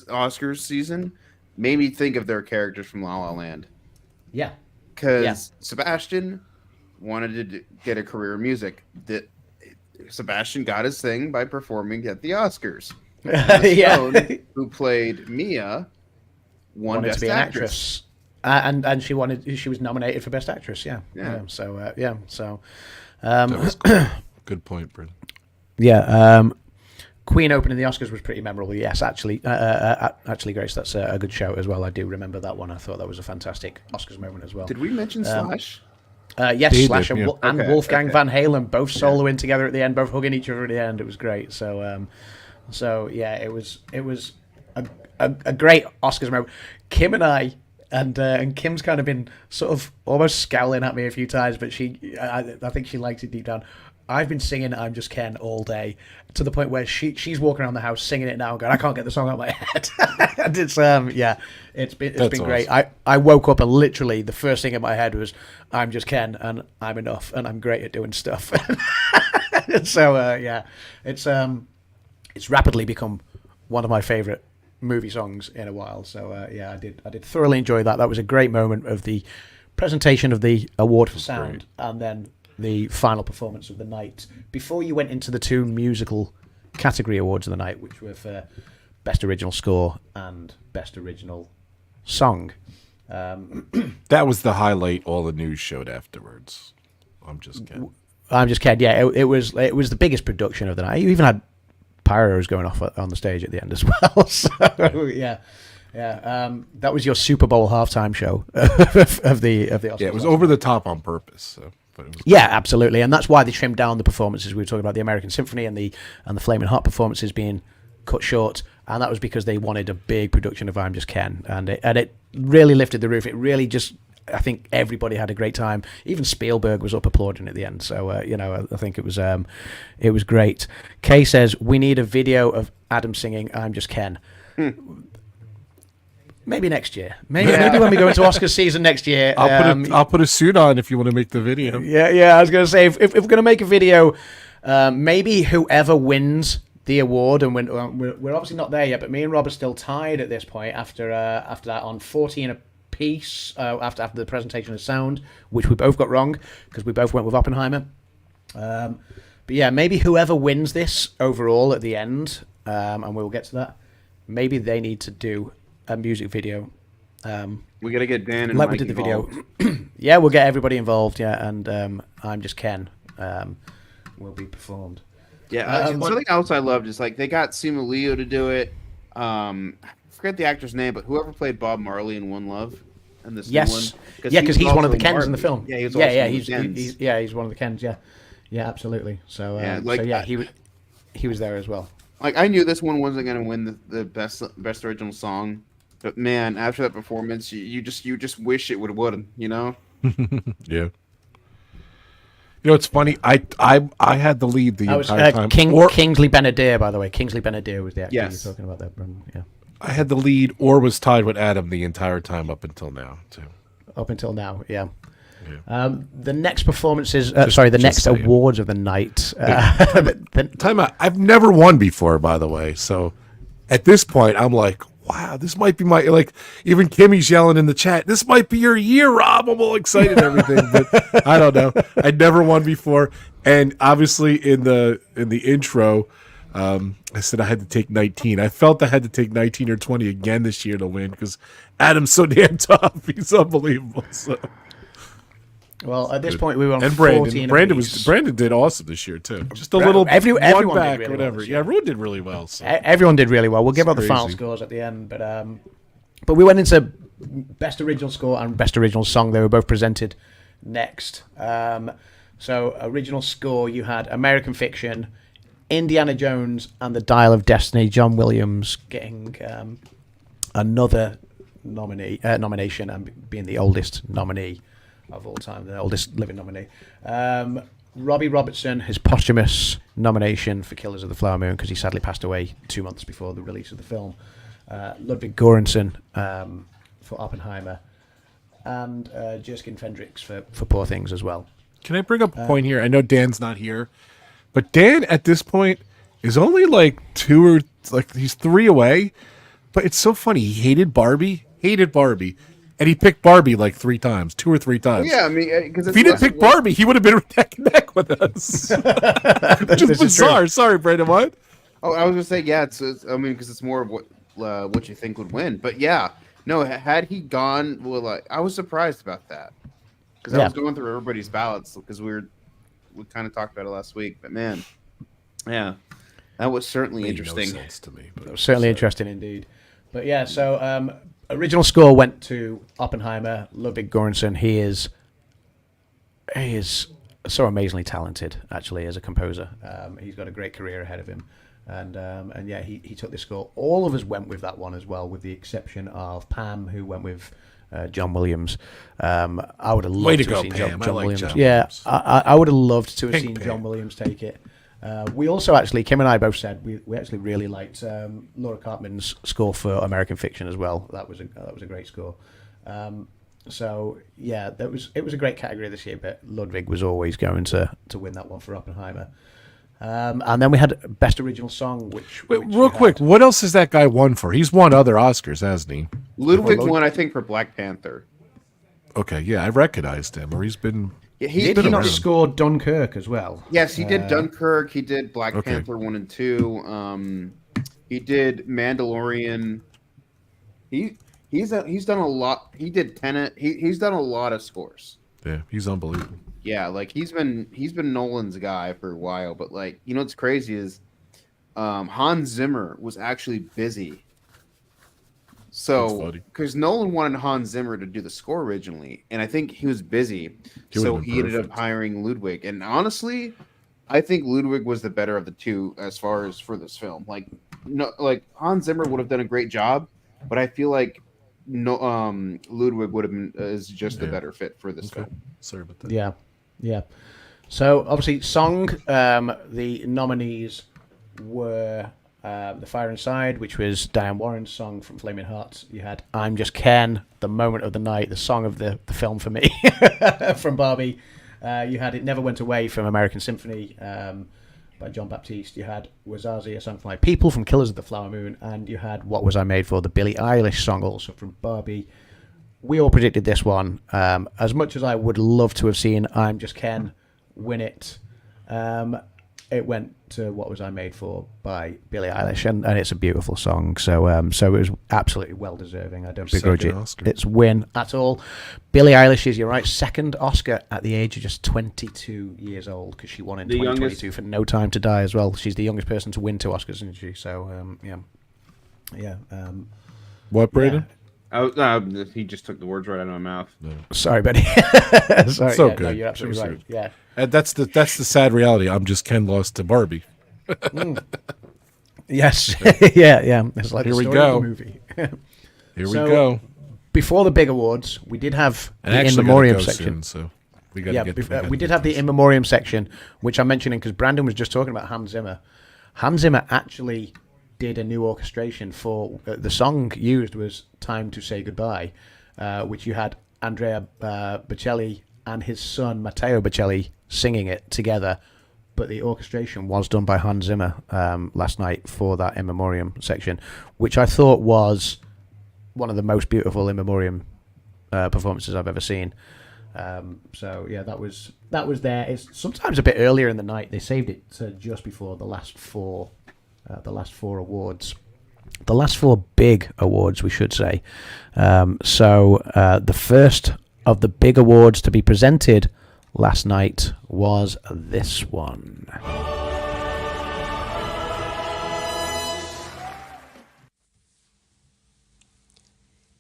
Oscars season made me think of their characters from La La Land. Yeah, because Sebastian wanted to get a career in music. Sebastian got his thing by performing at the Oscars. Stone, who played Mia, wanted Best to be an actress. And she was nominated for Best Actress. Yeah. So. That was cool. Good point, Brent. Yeah. Queen opening the Oscars was pretty memorable. Yes, actually, Grace, that's a good shout as well. I do remember that one. I thought that was a fantastic Oscars moment as well. Did we mention Slash? Yes, Slash and Wolfgang Van Halen both soloing together at the end, both hugging each other at the end. It was great. So yeah, it was a great Oscars moment. Kim and I. And Kim's kind of been sort of almost scowling at me a few times, but I think she likes it deep down. I've been singing "I'm Just Ken" all day to the point where she's walking around the house singing it now, and going, I can't get the song out of my head. And it's been great. I woke up and literally the first thing in my head was "I'm just Ken and I'm enough and I'm great at doing stuff." So it's rapidly become one of my favorite movie songs in a while. So I did thoroughly enjoy that. That was a great moment of the presentation of the award for sound, and then the final performance of the night before you went into the 2 musical category awards of the night, which were for Best Original Score and Best Original Song. That was the highlight all the news showed afterwards. I'm just kidding. I'm just kidding. Yeah, it was the biggest production of the night. You even had pyros going off on the stage at the end as well. So yeah. That was your Super Bowl halftime show of the Oscars. Yeah, it was over the top on purpose. So. Yeah, absolutely, and that's why they trimmed down the performances. We were talking about the American Symphony and the Flaming Hot performances being cut short, and that was because they wanted a big production of "I'm Just Ken," and it really lifted the roof. It really just, I think everybody had a great time. Even Spielberg was up applauding at the end. So I think it was great. Kay says we need a video of Adam singing "I'm Just Ken." Maybe next year. Maybe when we go into Oscar season next year. I'll put a suit on if you want to make the video. Yeah. I was going to say, if we're going to make a video, maybe whoever wins the award, and we're obviously not there yet, but me and Rob are still tied at this point after that on 14 apiece after the presentation of sound, which we both got wrong because we both went with Oppenheimer. But yeah, maybe whoever wins this overall at the end, and we'll get to that, maybe they need to do a music video. We got to get Dan and like Mike we did the involved. video. Yeah, we'll get everybody involved. Yeah, and "I'm Just Ken" will be performed. Yeah, something else I loved is like they got Simu Liu to do it. I forget the actor's name, but whoever played Bob Marley in One Love and this new one. Because he's one of the Kens in the film. Yeah, he's one of the Kens. Yeah, absolutely. So he was there as well. Like I knew this one wasn't going to win the best original song, but man, after that performance, you just wish it would have won. You know? Yeah. You know, it's funny. I had the lead the entire time. Kingsley Benadir, by the way. Kingsley Benadir was the actor you're talking about there, Brendan. Yeah. I had the lead or was tied with Adam the entire time up until now, too. Up until now, yeah. The next performances, next awards of the night. Time out. I've never won before, by the way. So at this point, I'm like, wow, this might be my, like, even Kimmy's yelling in the chat, this might be your year, Rob. I'm all excited and everything, but I don't know. I'd never won before. And obviously in the intro, I said I had to take 19. I felt I had to take 19 or 20 again this year to win because Adam's so damn tough. He's unbelievable. So. Well, at this point, we were on and 14 Brandon did awesome this year, too. Just a little everyone back, did really whatever. well Yeah, everyone did really well. So. Everyone did really well. We'll give out the final scores at the end. But we went into Best Original Score and Best Original Song. They were both presented next. So, original score, you had American Fiction, Indiana Jones, and The Dial of Destiny. John Williams getting another nomination and being the oldest nominee of all time, the oldest living nominee. Robbie Robertson, his posthumous nomination for Killers of the Flower Moon, because he sadly passed away 2 months before the release of the film. Ludwig Göransson for Oppenheimer, and Jerskin Fendrix for Poor Things as well. Can I bring up a point here? I know Dan's not here, but Dan at this point is only like he's 3 away. But it's so funny. He hated Barbie, and he picked Barbie like 3 times, 2 or 3 times. Yeah, I mean, because if he didn't pick Barbie, he would have been neck and neck with us. Which is bizarre. Sorry, Brandon. What? Oh, I was gonna say it's I mean, because it's more of what you think would win. But yeah, no. Had he gone, I was surprised about that because I was going through everybody's ballots because we kind of talked about it last week. But man, yeah, that was certainly interesting. No sense to me, but it was certainly interesting indeed. But yeah, so. Original score went to Oppenheimer. Ludwig Göransson. He is so amazingly talented, actually, as a composer. He's got a great career ahead of him, and yeah, he took this score. All of us went with that one as well, with the exception of Pam, who went with John Williams. I would have loved Way to to go, have seen Pam. I John like Williams. John Yeah, Williams. I would have loved to have Pink seen Pam. John Williams take it. We also actually, Kim and I both said we actually really liked Laura Cartman's score for American Fiction as well. That was a great score. So yeah, it was a great category this year, but Ludwig was always going to win that one for Oppenheimer. And then we had Best Original Song, which Wait, which real we quick, had- what else has that guy won for? He's won other Oscars, hasn't he? Ludwig won, I think, for Black Panther. Okay, yeah, I recognized him, or he's been. Yeah, Did been he not around. score Dunkirk as well? Yes, he did Dunkirk. He did Black Okay. Panther 1 and 2. He did Mandalorian. He's done a lot. He did Tenet. He's done a lot of scores. Yeah, he's unbelievable. Yeah, like he's been Nolan's guy for a while. But like, you know what's crazy is Hans Zimmer was actually busy. That's So, funny. because Nolan wanted Hans Zimmer to do the score originally, and I think he was busy, He so would've been he ended up perfect. hiring Ludwig. And honestly, I think Ludwig was the better of the two as far as for this film. Like, no, like Hans Zimmer would have done a great job, but I feel like Ludwig would have been is just the Yeah. better fit for this Okay, film. sorry about that. Yeah. So obviously, song. The nominees were "The Fire Inside," which was Diane Warren's song from Flaming Hearts. You had "I'm Just Ken," "The Moment of the Night," the song of the film for me from Barbie. You had "It Never Went Away" from American Symphony by John Baptiste. You had "Wazazi," a song from My People from Killers of the Flower Moon, and you had "What Was I Made For," the Billie Eilish song, also from Barbie. We all predicted this one. As much as I would love to have seen "I'm Just Ken" win it, it went to "What Was I Made For" by Billie Eilish, and it's a beautiful song. So so it was absolutely well deserving. I don't begrudge Second it. Oscar. Its win at all. Billie Eilish is, you're right, second Oscar at the age of just 22 years old, because she won in The 2022 youngest- for No Time to Die as well. She's the youngest person to win 2 Oscars, isn't she? So yeah. What, Braden? He just took the words right out of my mouth. Sorry, Benny. Sorry, So yeah, good. No, you're absolutely So right. good. Yeah. And that's the sad reality. I'm just Ken lost to Barbie. Yes. yeah. It's like Here the we story go. of the movie. Here So, we go. Before the big awards, we did have And the actually in gotta memoriam go section. soon, so we got to Yeah, get. we did have the in memoriam section, which I'm mentioning because Brandon was just talking about Hans Zimmer. Hans Zimmer actually did a new orchestration for the song used was "Time to Say Goodbye," which you had Andrea Bocelli and his son Matteo Bocelli singing it together. But the orchestration was done by Hans Zimmer last night for that in memoriam section, which I thought was one of the most beautiful in memoriam performances I've ever seen. So yeah, that was there. It's sometimes a bit earlier in the night. They saved it to just before the last four awards, the last 4 big awards, we should say. So the first of the big awards to be presented last night was this one.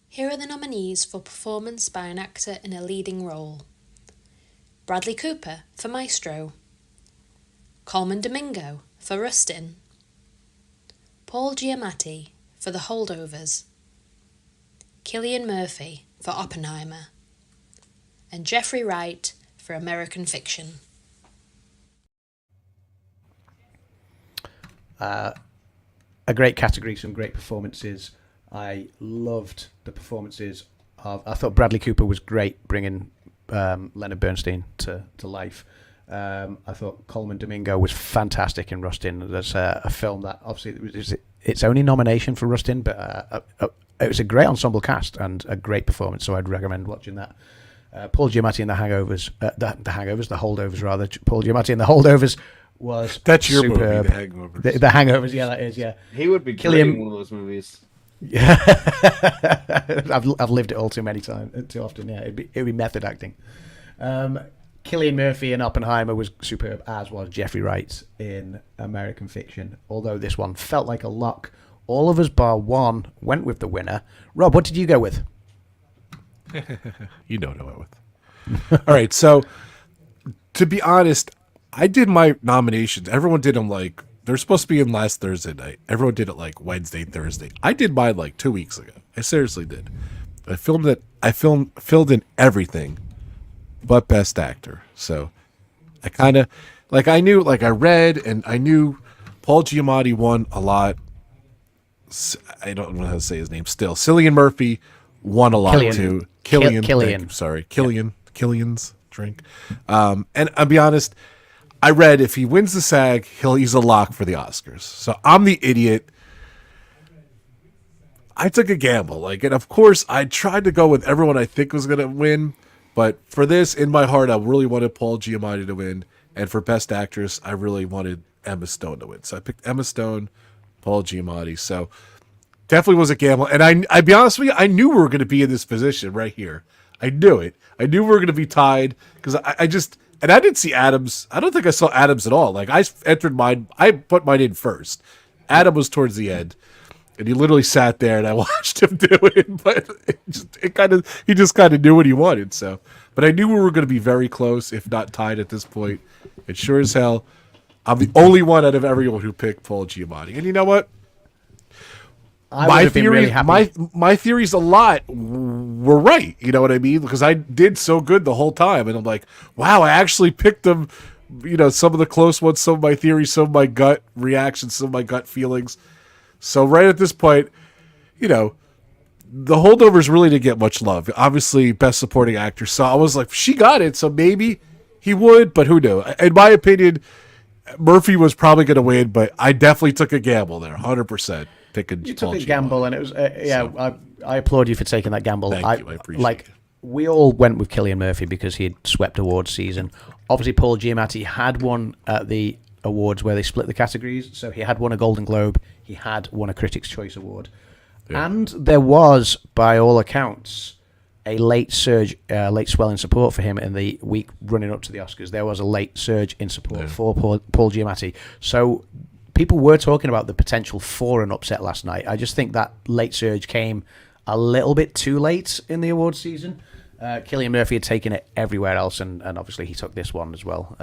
Here are the nominees for performance by an actor in a leading role. Bradley Cooper for Maestro, Coleman Domingo for Rustin, Paul Giamatti for The Holdovers, Cillian Murphy for Oppenheimer, and Jeffrey Wright for American Fiction. A great category, some great performances. I loved the performances of. I thought Bradley Cooper was great, bringing Leonard Bernstein to life. I thought Coleman Domingo was fantastic in Rustin. There's a film that obviously it was its only nomination for Rustin, but it was a great ensemble cast and a great performance. So I'd recommend watching that. Paul Giamatti in The Hangovers, The Holdovers rather. Paul Giamatti in The Holdovers was That's your superb. movie, The Hangover. The Hangovers, yeah, that is, yeah. He would be Cillian- great in one of those movies. Yeah, I've lived it all too many times, too often. Yeah, it'd be method acting. Cillian Murphy in Oppenheimer was superb, as was Jeffrey Wright in American Fiction. Although this one felt like a lock, all of us bar one went with the winner. Rob, what did you go with? You know what I went with. All right, so to be honest, I did my nominations. Everyone did them like they're supposed to be in last Thursday night. Everyone did it like Wednesday, Thursday. I did mine like 2 weeks ago. I seriously did. I filled in everything but Best Actor. So I kind of I knew, I read and I knew Paul Giamatti won a lot. I don't know how to say his name still. Cillian Murphy won a lot too. Killian. Killian. Sorry. Killian. Killian's drink. And I'll be honest, I read if he wins the SAG, he's a lock for the Oscars. So I'm the idiot. I took a gamble. And of course, I tried to go with everyone I think was going to win. But for this, in my heart, I really wanted Paul Giamatti to win. And for Best Actress, I really wanted Emma Stone to win. So I picked Emma Stone, Paul Giamatti. So definitely was a gamble. And I'd be honest with you, I knew we were going to be in this position right here. I knew it. I knew we were going to be tied because I didn't see Adams. I don't think I saw Adams at all. I entered mine. I put mine in first. Adam was towards the end. And he literally sat there, and I watched him do it. But he just kind of knew what he wanted. So, but I knew we were going to be very close, if not tied, at this point. And sure as hell, I'm the only one out of everyone who picked Paul Giamatti. And you know what? My theories a lot were right. You know what I mean? Because I did so good the whole time, and I'm like, wow, I actually picked them. Some of the close ones, some of my theories, some of my gut reactions, some of my gut feelings. So right at this point, the holdovers really didn't get much love. Obviously, Best Supporting Actor. So I was like, she got it, so maybe he would, but who knew? In my opinion, Murphy was probably going to win, but I definitely took a gamble there, 100%. You took a gamble, and it was I applaud you for taking that gamble. Thank you, I appreciate it. We all went with Cillian Murphy because he had swept awards season. Obviously, Paul Giamatti had won at the awards where they split the categories, so he had won a Golden Globe, he had won a Critics' Choice Award, and there was, by all accounts, a late swell in support for him in the week running up to the Oscars. There was a late surge in support for Paul Giamatti, so people were talking about the potential for an upset last night. I just think that late surge came a little bit too late in the awards season. Cillian Murphy had taken it everywhere else, and obviously he took this one as well.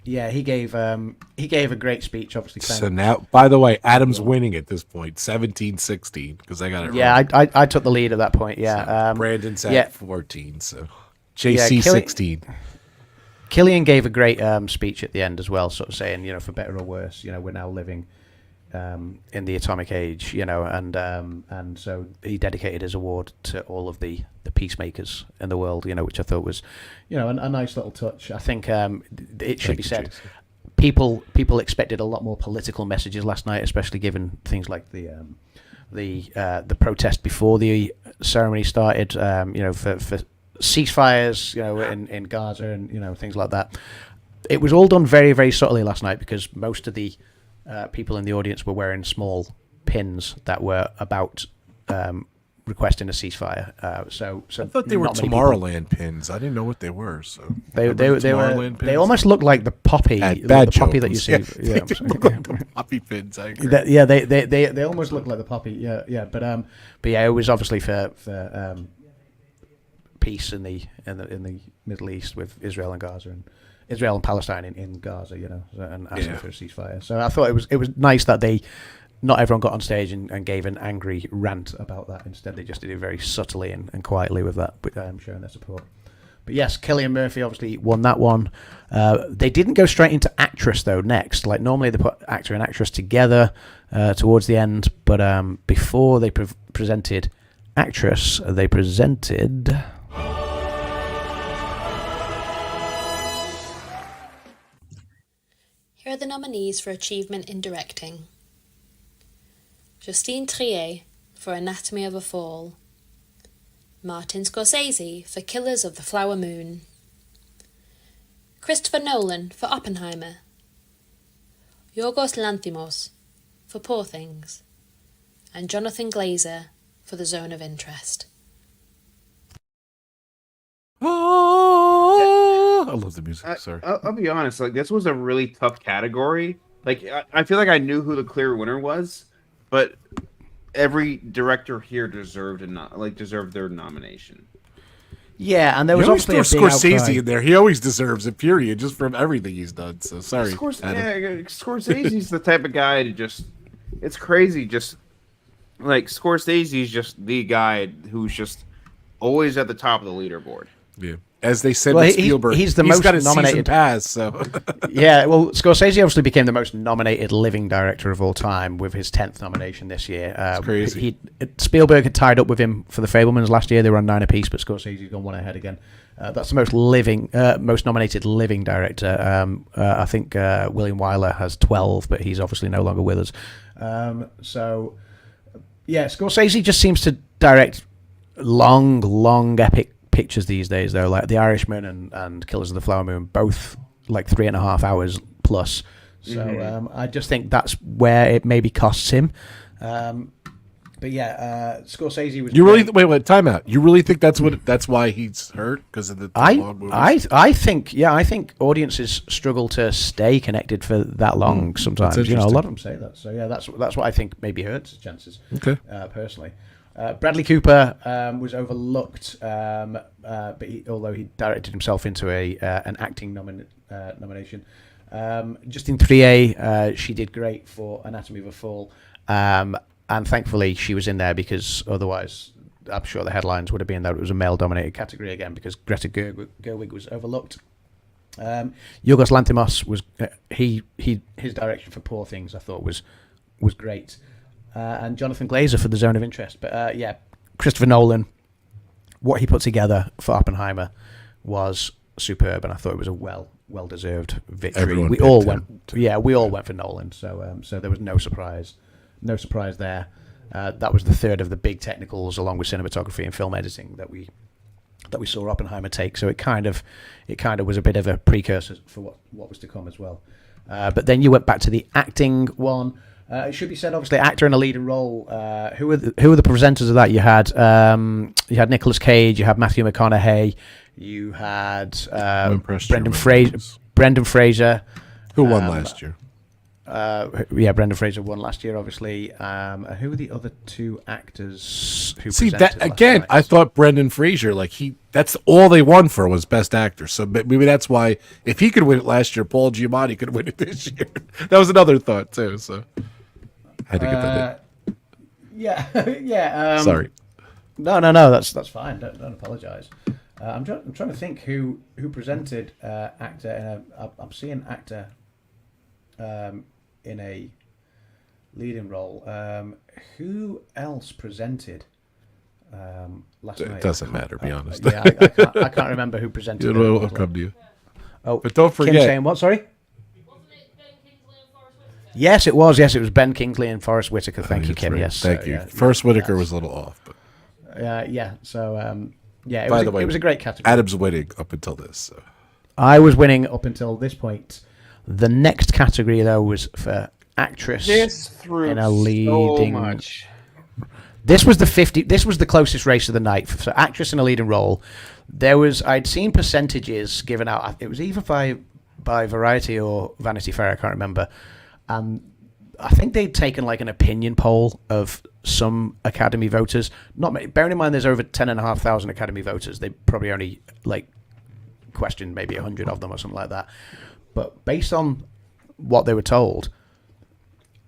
He gave a great speach, obviously. So now, by the way, Adam's winning at this point, 17-16, because I got it wrong. Yeah, I took the lead at that point, yeah. So Brandon's at 14, so JC 16. Cillian gave a great speech at the end as well, sort of saying, for better or worse, we're now living in the atomic age, and so he dedicated his award to all of the peacemakers in the world, which I thought was, a nice little touch. I think it should be said, people expected a lot more political messages last night, especially given things like the protest before the ceremony started, for ceasefires, in Gaza and things like that. It was all done very, very subtly last night because most of the people in the audience were wearing small pins that were about requesting a ceasefire. So I thought they were Tomorrowland pins. I didn't know what they were. So they almost looked like the poppy, the poppy that you see. They look like the poppy pins. I agree. They almost look like the poppy. Yeah. But it was obviously for peace in the Middle East with Israel and Gaza and Israel and Palestine in Gaza, and asking for a ceasefire. So I thought it was nice that not everyone got on stage and gave an angry rant about that. Instead, they just did it very subtly and quietly with that, showing their support. But yes, Cillian Murphy obviously won that one. They didn't go straight into actress, though, next. Like, normally they put actor and actress together towards the end, but before they presented actress, they presented... Here are the nominees for achievement in directing. Justine Triet for Anatomy of a Fall. Martin Scorsese for Killers of the Flower Moon. Christopher Nolan for Oppenheimer. Yorgos Lanthimos for Poor Things. And Jonathan Glazer for The Zone of Interest. I love the music. Sorry. I'll be honest. This was a really tough category. I feel like I knew who the clear winner was, but every director here deserved their nomination. Yeah, and there was obviously obviously a big Scorsese outcry. in there. He always deserves it. Period. Just from everything he's done. So sorry. Scorsese's the type of guy to just. It's crazy. Just like Scorsese's just the guy who's just always at the top of the leaderboard. Yeah. As they said Well, with Spielberg, he's the he's most got a nominated season pass. So Yeah, well, Scorsese obviously became the most nominated living director of all time with his 10th nomination this year. It's crazy. Spielberg had tied up with him for The Fabelmans last year. They were on 9 apiece, but Scorsese's gone one ahead again. That's the most nominated living director. I think William Wyler has 12, but he's obviously no longer with us. Yeah, Scorsese just seems to direct long, epic pictures these days, though, like The Irishman and Killers of the Flower Moon, both like 3.5 hours plus. So I just think that's where it maybe costs him. But yeah, Scorsese was. you really wait, time out. You really think that's why he's hurt because of the long movies? I think audiences struggle to stay connected for that long sometimes. You know, a lot of them say that. So yeah, that's what I think maybe hurts his chances. Okay, personally. Bradley Cooper was overlooked, but although he directed himself into an acting nomination. Justine Triet, she did great for Anatomy of a Fall, and thankfully she was in there because otherwise I'm sure the headlines would have been that it was a male-dominated category again because Greta Gerwig was overlooked. Yorgos Lanthimos was his direction for Poor Things I thought was great. And Jonathan Glazer for The Zone of Interest. But yeah, Christopher Nolan, what he put together for Oppenheimer was superb, and I thought it was a well-deserved victory. We all went for Nolan, so there was no surprise there. That was the third of the big technicals, along with cinematography and film editing, that we saw Oppenheimer take. So it kind of was a bit of a precursor for what was to come as well. But then you went back to the acting one. It should be said, obviously, actor in a leading role. Who are the presenters of that? You had Nicolas Cage, you had Matthew McConaughey, you had Brendan Fraser, who won last year. Brendan Fraser won last year, obviously. Who were the other two actors who presented that again? I thought Brendan Fraser, that's all they won for was Best Actor. So maybe that's why if he could win it last year, Paul Giamatti could win it this year. That was another thought too. So I had to get that in. Yeah. Sorry. No. That's fine. Don't apologize. I'm trying to think who presented actor. I'm seeing actor in a leading role. Who else presented last night? It doesn't matter, be honest. I can't remember who presented. It'll come to you. Oh, but don't forget. Kim saying what? Sorry. Yes, it was. Yes, it was Ben Kingsley and Forrest Whitaker. Thank you, Kim. Right. Yes, thank you. Forrest Whitaker was a little off, but So it by the way, it was a great category. Adam's winning up until this. So. I was winning up until this point. The next category though was for actress in a leading. So much. This was the closest race of the night for actress in a leading role. I'd seen percentages given out. It was either by Variety or Vanity Fair. I can't remember. I think they'd taken like an opinion poll of some Academy voters. Bearing in mind there's over 10,500 Academy voters. They probably only questioned maybe 100 of them or something like that. But based on what they were told,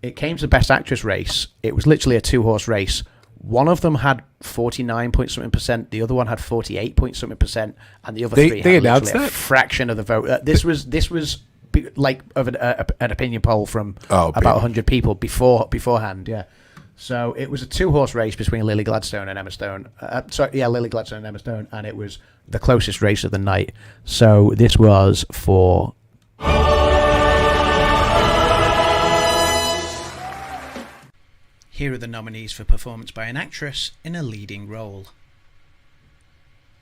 it came to the Best Actress race. It was literally a 2-horse race. One of them had 49-point-something%. The other one had 48-point-something%, and the other three had literally a fraction of the vote. This was like of an opinion poll from about 100 people beforehand. Yeah. So it was a 2-horse race between Lily Gladstone and Emma Stone. Lily Gladstone and Emma Stone, and it was the closest race of the night. So this was for. Here are the nominees for performance by an actress in a leading role.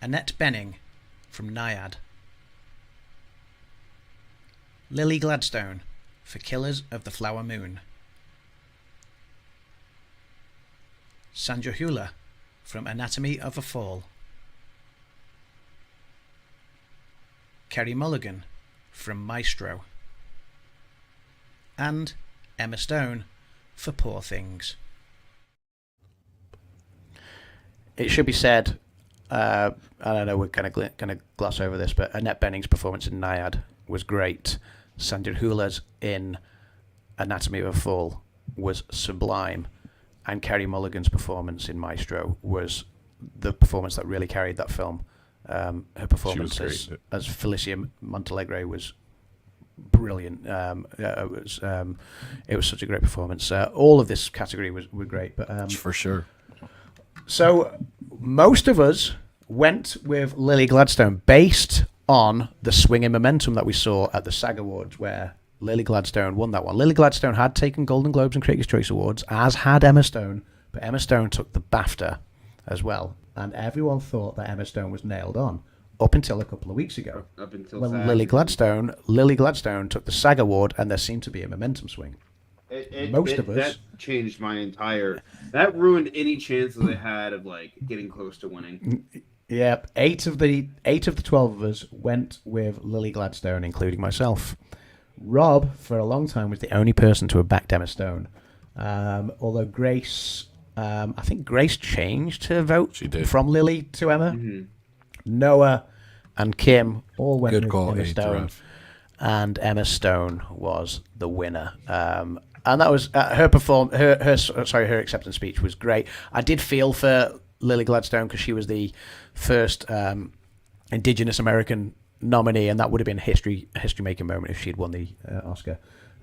Annette Bening from Naiad. Lily Gladstone for Killers of the Flower Moon. Sandra Hüller from Anatomy of a Fall. Carey Mulligan from Maestro. And Emma Stone for Poor Things. It should be said, I don't know, we're going to gloss over this, but Annette Bening's performance in Naiad was great. Sandra Hüller's in Anatomy of a Fall was sublime. and Kerry Mulligan's performance in Maestro was the performance that really carried that film. Her performance as Felicia Montalegre was brilliant. It was such a great performance. All of this category were great, but For sure. so most of us went with Lily Gladstone based on the swinging momentum that we saw at the SAG Awards, where Lily Gladstone won that one. Lily Gladstone had taken Golden Globes and Critics' Choice Awards, as had Emma Stone, but Emma Stone took the BAFTA as well. And everyone thought that Emma Stone was nailed on up until a couple of weeks ago. Up until when Lily Gladstone took the SAG Award, and there seemed to be a momentum swing. Most of us. That changed my entire. That ruined any chances I had of like getting close to winning. Yeah, 8 of the 12 of us went with Lily Gladstone, including myself. Rob, for a long time, was the only person to have backed Emma Stone. Although Grace, I think Grace changed her vote from Lily to Emma. Mm-hmm. Noah and Kim all went with call, Emma Stone, and Emma Stone was the winner. And that was her acceptance speech was great. I did feel for Lily Gladstone because she was the first Indigenous American nominee, and that would have been a history-making moment if she'd won the Oscar.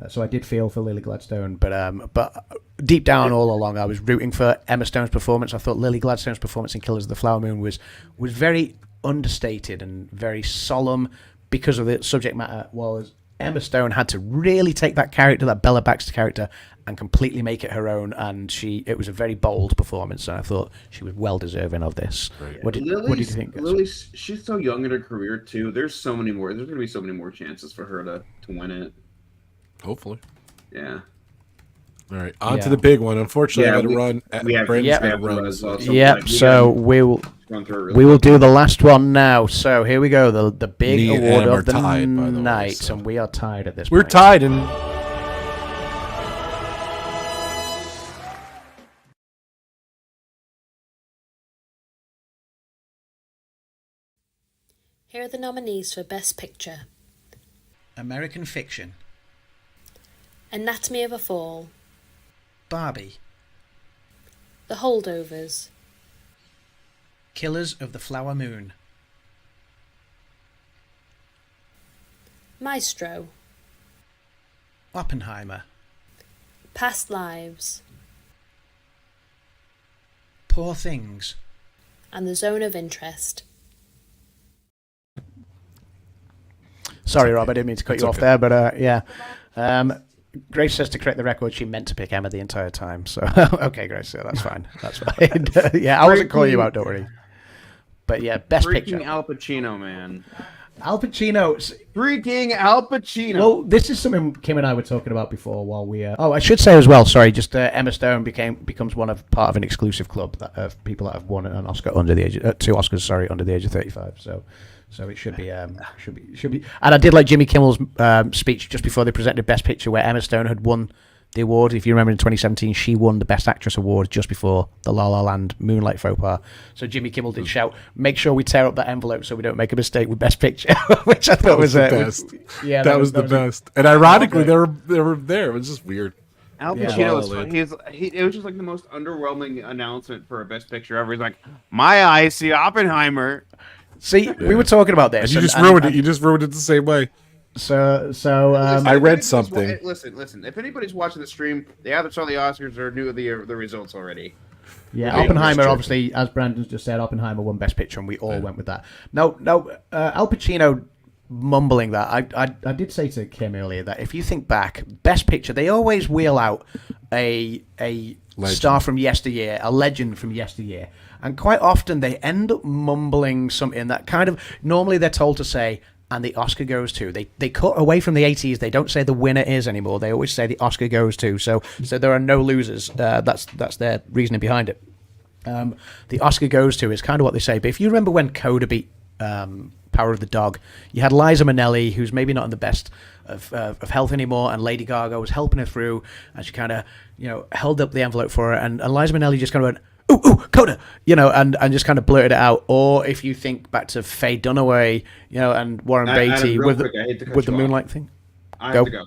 So I did feel for Lily Gladstone, but deep down all along I was rooting for Emma Stone's performance. I thought Lily Gladstone's performance in Killers of the Flower Moon was very understated and very solemn because of the subject matter. Was Emma Stone had to really take that character, that Bella Baxter character, and completely make it her own, and it was a very bold performance, and I thought she was well deserving of this. Right. What did you think? Lily's, she's so young in her career too. There's going to be so many more chances for her to win it. Hopefully. Yeah. All right, on to the big one. Unfortunately, I got to run. We have Brandon's to run as well. So we will do the last one now. So here we go, the big Me and award Em of are the tied, by the way, night, so. and we are tied at this We're point. tied, and Here are the nominees for Best Picture: American Fiction, Anatomy of a Fall, Barbie, The Holdovers, Killers of the Flower Moon, Maestro, Oppenheimer, Past Lives, Poor Things, and The Zone of Interest. Sorry, Rob, I didn't mean to cut you off there, but yeah. Grace says to correct the record, she meant to pick Emma the entire time. So, okay, Grace, yeah, that's fine. That's fine. Yeah, I wasn't calling you out, don't worry. But yeah, Best Picture. Freaking Al Pacino, man. Al Pacino. Freaking Al Pacino. Well, this is something Kim and I were talking about before while we... I should say as well, sorry, just Emma Stone becomes part of an exclusive club of people that have won an Oscar under the age of... 2 Oscars, sorry, under the age of 35. So it should be. And I did like Jimmy Kimmel's speech just before they presented Best Picture, where Emma Stone had won the award. If you remember, in 2017, she won the Best Actress award just before the La La Land Moonlight faux pas. So Jimmy Kimmel did shout, "Make sure we tear up that envelope so we don't make a mistake with Best Picture," which I thought was the best. Yeah, that was the best. And ironically, they were there. It was just weird. Al Pacino was fun. It was just like the most underwhelming announcement for a Best Picture ever. He's like, "My eyes see Oppenheimer." See, we were talking about this. And you just ruined it. You just ruined it the same way. So I read something. Listen. If anybody's watching the stream, they either saw the Oscars or knew the results already. Yeah, Oppenheimer, obviously, as Brandon just said, Oppenheimer won Best Picture, and we all went with that. No, Al Pacino mumbling that. I did say to Kim earlier that if you think back, Best Picture, they always wheel out a star from yesteryear, a legend from yesteryear. And quite often they end up mumbling something that kind of, normally they're told to say, and the Oscar goes to. They cut away from the 80s. They don't say the winner is anymore. They always say the Oscar goes to. So there are no losers. That's their reasoning behind it. The Oscar goes to is kind of what they say. But if you remember when Coda beat Power of the Dog, you had Liza Minnelli, who's maybe not in the best of health anymore, and Lady Gaga was helping her through, and she kind of, held up the envelope for her, and Liza Minnelli just kind of went, ooh, Coda, and just kind of blurted it out. Or if you think back to Faye Dunaway, and Warren Beatty with the Moonlight thing. I have to go.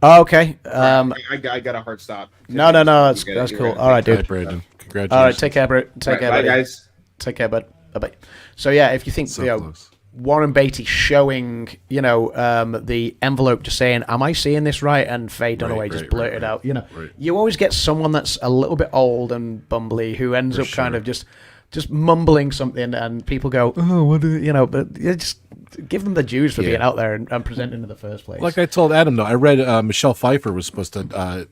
Oh, okay. I got a hard stop. No, that's You got it. cool. You're right. All right, All right, dude. Brandon. Congratulations. All right, take care, bro. Take care, Bye, buddy. guys. Take care, bud. Bye. So yeah, if you think So you know, close. Warren Beatty showing, the envelope just saying, "Am I seeing this right?" and Faye Dunaway just blurted out, right. you always get someone that's a little bit old and bumbly who ends up kind sure. of just mumbling something, and people go, "Oh, what do you know?" But you just give them the dues for being out there and presenting in the first place. Like I told Adam, though, I read Michelle Pfeiffer was supposed to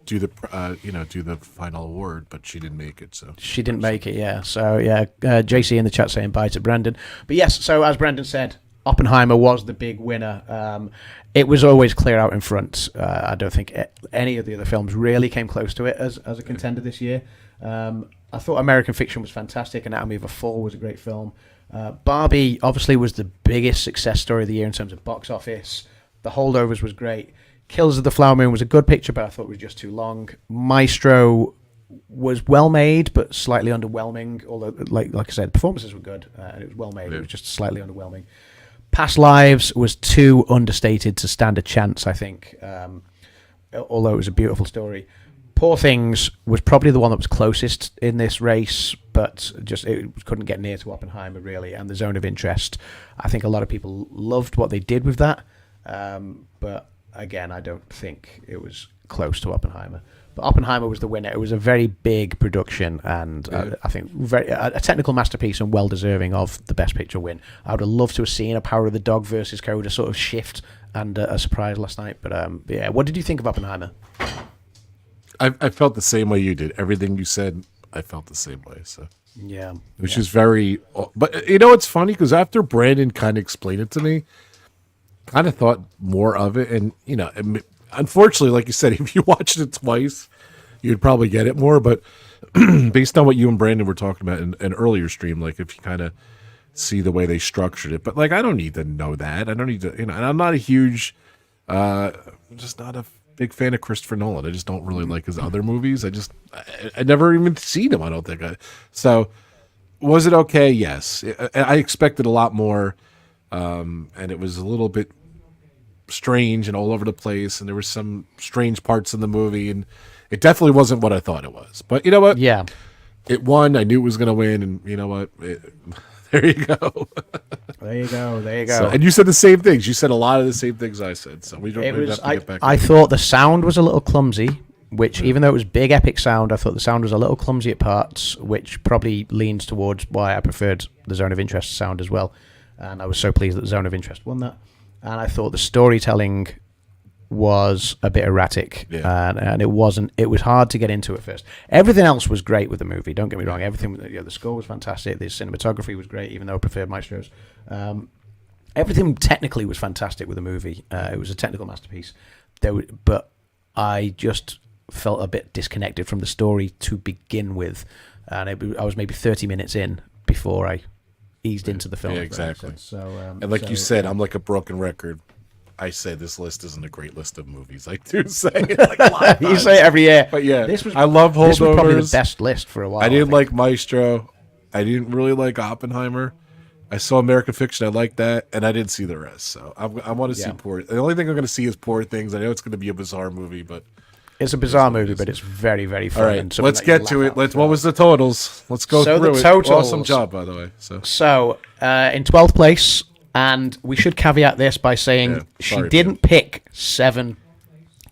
do the final award, but she didn't make it. So she didn't make it, yeah. So yeah, JC in the chat saying bye to Brandon. But yes, so as Brandon said, Oppenheimer was the big winner. It was always clear out in front. I don't think any of the other films really came close to it as a contender this year. I thought American Fiction was fantastic. Anatomy of a Fall was a great film. Barbie obviously was the biggest success story of the year in terms of box office. The Holdovers was great. Killers of the Flower Moon was a good picture, but I thought it was just too long. Maestro was well made, but slightly underwhelming. Although, like I said, performances were good and it was well made. It was just slightly underwhelming. Past Lives was too understated to stand a chance, I think. Although it was a beautiful story. Poor Things was probably the one that was closest in this race, but just it couldn't get near to Oppenheimer really. And The Zone of Interest, I think a lot of people loved what they did with that, but again, I don't think it was close to Oppenheimer. But Oppenheimer was the winner. It was a very big production, and I think a technical masterpiece and well deserving of the Best Picture win. I would have loved to have seen a Power of the Dog versus Coda sort of shift and a surprise last night. But yeah, what did you think of Oppenheimer? I felt the same way you did. Everything you said, I felt the same way. So Yeah, which is very. But it's funny because after Brandon kind of explained it to me, kind of thought more of it, and unfortunately, like you said, if you watched it twice, you'd probably get it more. But based on what you and Brandon were talking about in an earlier stream, like if you kind of see the way they structured it, but like I don't need to know that. I don't need to, and I'm not a huge, just not a big fan of Christopher Nolan. I just don't really like his other movies. I never even seen him. I don't think. So was it okay? Yes, I expected a lot more. And it was a little bit strange and all over the place, and there were some strange parts in the movie, and it definitely wasn't what I thought it was. But you know what? yeah. It won. I knew it was going to win, and you know what? There you go. There you go. So, and you said the same things. You said a lot of the same things I said. So we don't It have was. to get back. I thought the sound was a little clumsy, which even though it was big epic sound, I thought the sound was a little clumsy at parts, which probably leans towards why I preferred the Zone of Interest sound as well. And I was so pleased that the Zone of Interest won that. And I thought the storytelling was a bit erratic, and it wasn't. It was hard to get into at first. Everything else was great with the movie. Don't get me wrong. Everything, the score was fantastic. The cinematography was great, even though I preferred Maestro's. Everything technically was fantastic with the movie. It was a technical masterpiece. But I just felt a bit disconnected from the story to begin with, and I was maybe 30 minutes in before I eased into the film. Yeah, exactly. So, and like you said, I'm like a broken record. I say this list isn't a great list of movies. I do say it like a lot of you times. say it every year. But yeah, this was, I love Holdovers. This was probably the best list for a while. I didn't think. like Maestro. I didn't really like Oppenheimer. I saw American Fiction. I liked that, and I didn't see the rest. So I want to see Poor. The only thing I'm going to see is Poor Things. I know it's going to be a bizarre movie, but it's a bizarre movie, but it's very, very fun. all right, and let's get to it. What was the totals? Let's go So the through it. totals- Awesome job, by the way. So in 12th place, and we should caveat this by saying she didn't pick 7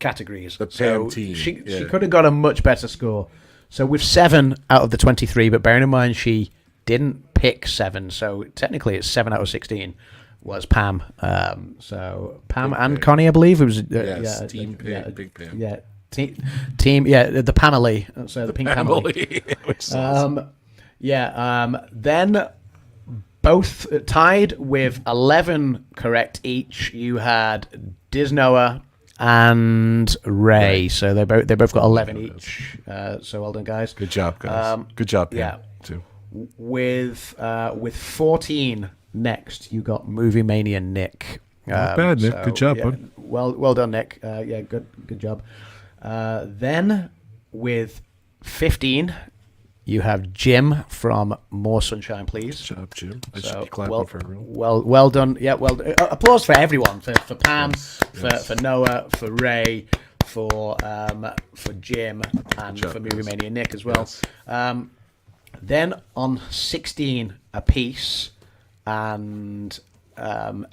categories. The Pam team. She could have got a much better score. So with 7 out of the 23, but bearing in mind she didn't pick 7, so technically it's 7 out of 16 was Pam. So Pam Big and Pam. Connie, I believe it was. Team Pig, Big Pam. Yeah, team. Yeah, the Pamely. So the pink Pamely. Then both tied with 11 correct each. You had Disnoa and Ray. So they both got 11 each. So well done, guys. Good job, guys. Good job, Pam, yeah. too. With 14 next, you got Movie Mania Nick. Not bad, Nick. Good job, bud. Well done, Nick. Good job. Then with 15, You have Jim from More Sunshine, Please. Good job, Jim. I So, should be clapping well, for everyone. well done. Yeah, well, applause for everyone. For Pam, Yes. for Noah, for Ray, for Jim, and job, for Movie guys. Mania Nick as well. Yes. Then on 16 apiece, and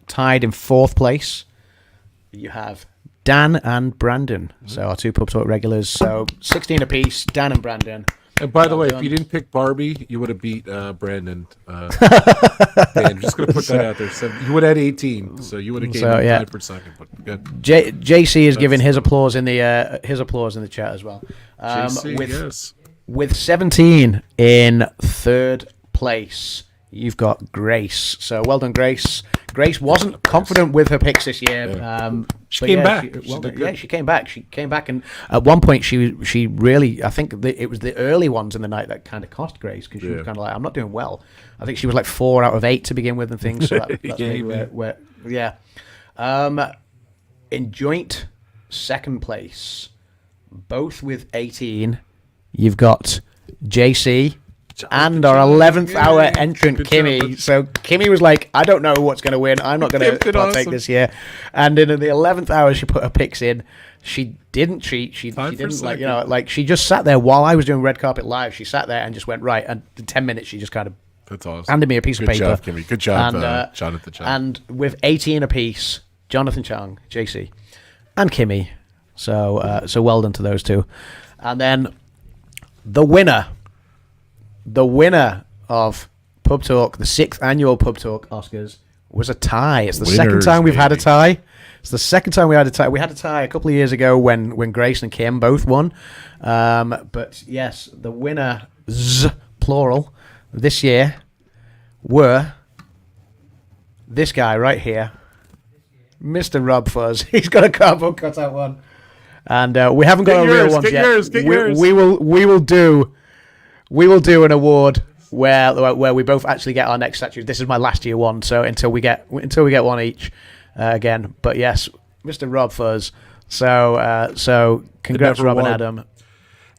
tied in 4th place, you have Dan and Brandon. So our 2 Pub Talk regulars. So 16 apiece, Dan and Brandon. And by the Well way, done. if you didn't pick Barbie, you would have beat Brandon. Dan, just gonna put that out there. So you would have had 18, so you would have gained 5 per second. But good. JC is giving his applause in the chat as well. JC, with yes. with 17 in 3rd place, you've got Grace. So well done, Grace. Grace wasn't confident with her picks this year. She but came yeah, back. She, She well, did yeah, good. she came back. She came back, and at one point, she really, I think it was the early ones in the night that kind of cost Grace, because she was kind of like, I'm not doing well. I think she was like 4 out of 8 to begin with and things. So that's maybe where in joint 2nd place, both with 18, you've got JC and our 11th hour entrant, Good Kimmy. job. So Kimmy was like, I don't know what's going to win. I'm not going to Did partake awesome. this year. And in the 11th hour, she put her picks in. She didn't cheat. She Tied for didn't second. she just sat there while I was doing Red Carpet Live. She sat there and just went, right. And in 10 minutes, she just kind of That's awesome. handed me a piece of Good paper. job, Kimmy. Good job, And, Jonathan Chung. And with 18 apiece, Jonathan Chung, JC, and Kimmy. So well done to those 2. And then the winner of Pub Talk, the 6th annual Pub Talk Oscars, was a tie. It's the second Winners, time we've had a baby. tie. It's the second time we had a tie. We had a tie a couple of years ago when Grace and Kim both won. But yes, the winners, plural, this year were this guy right here, Mr. RobFuz. He's got a cardboard cutout one. And we haven't got Get our real yours, ones get yet. yours, get yours. We will do an award where we both actually get our next statue. This is my last year one, so until we get one each again. But yes, Mr. RobFuz. So congrats, never Rob and won. Adam.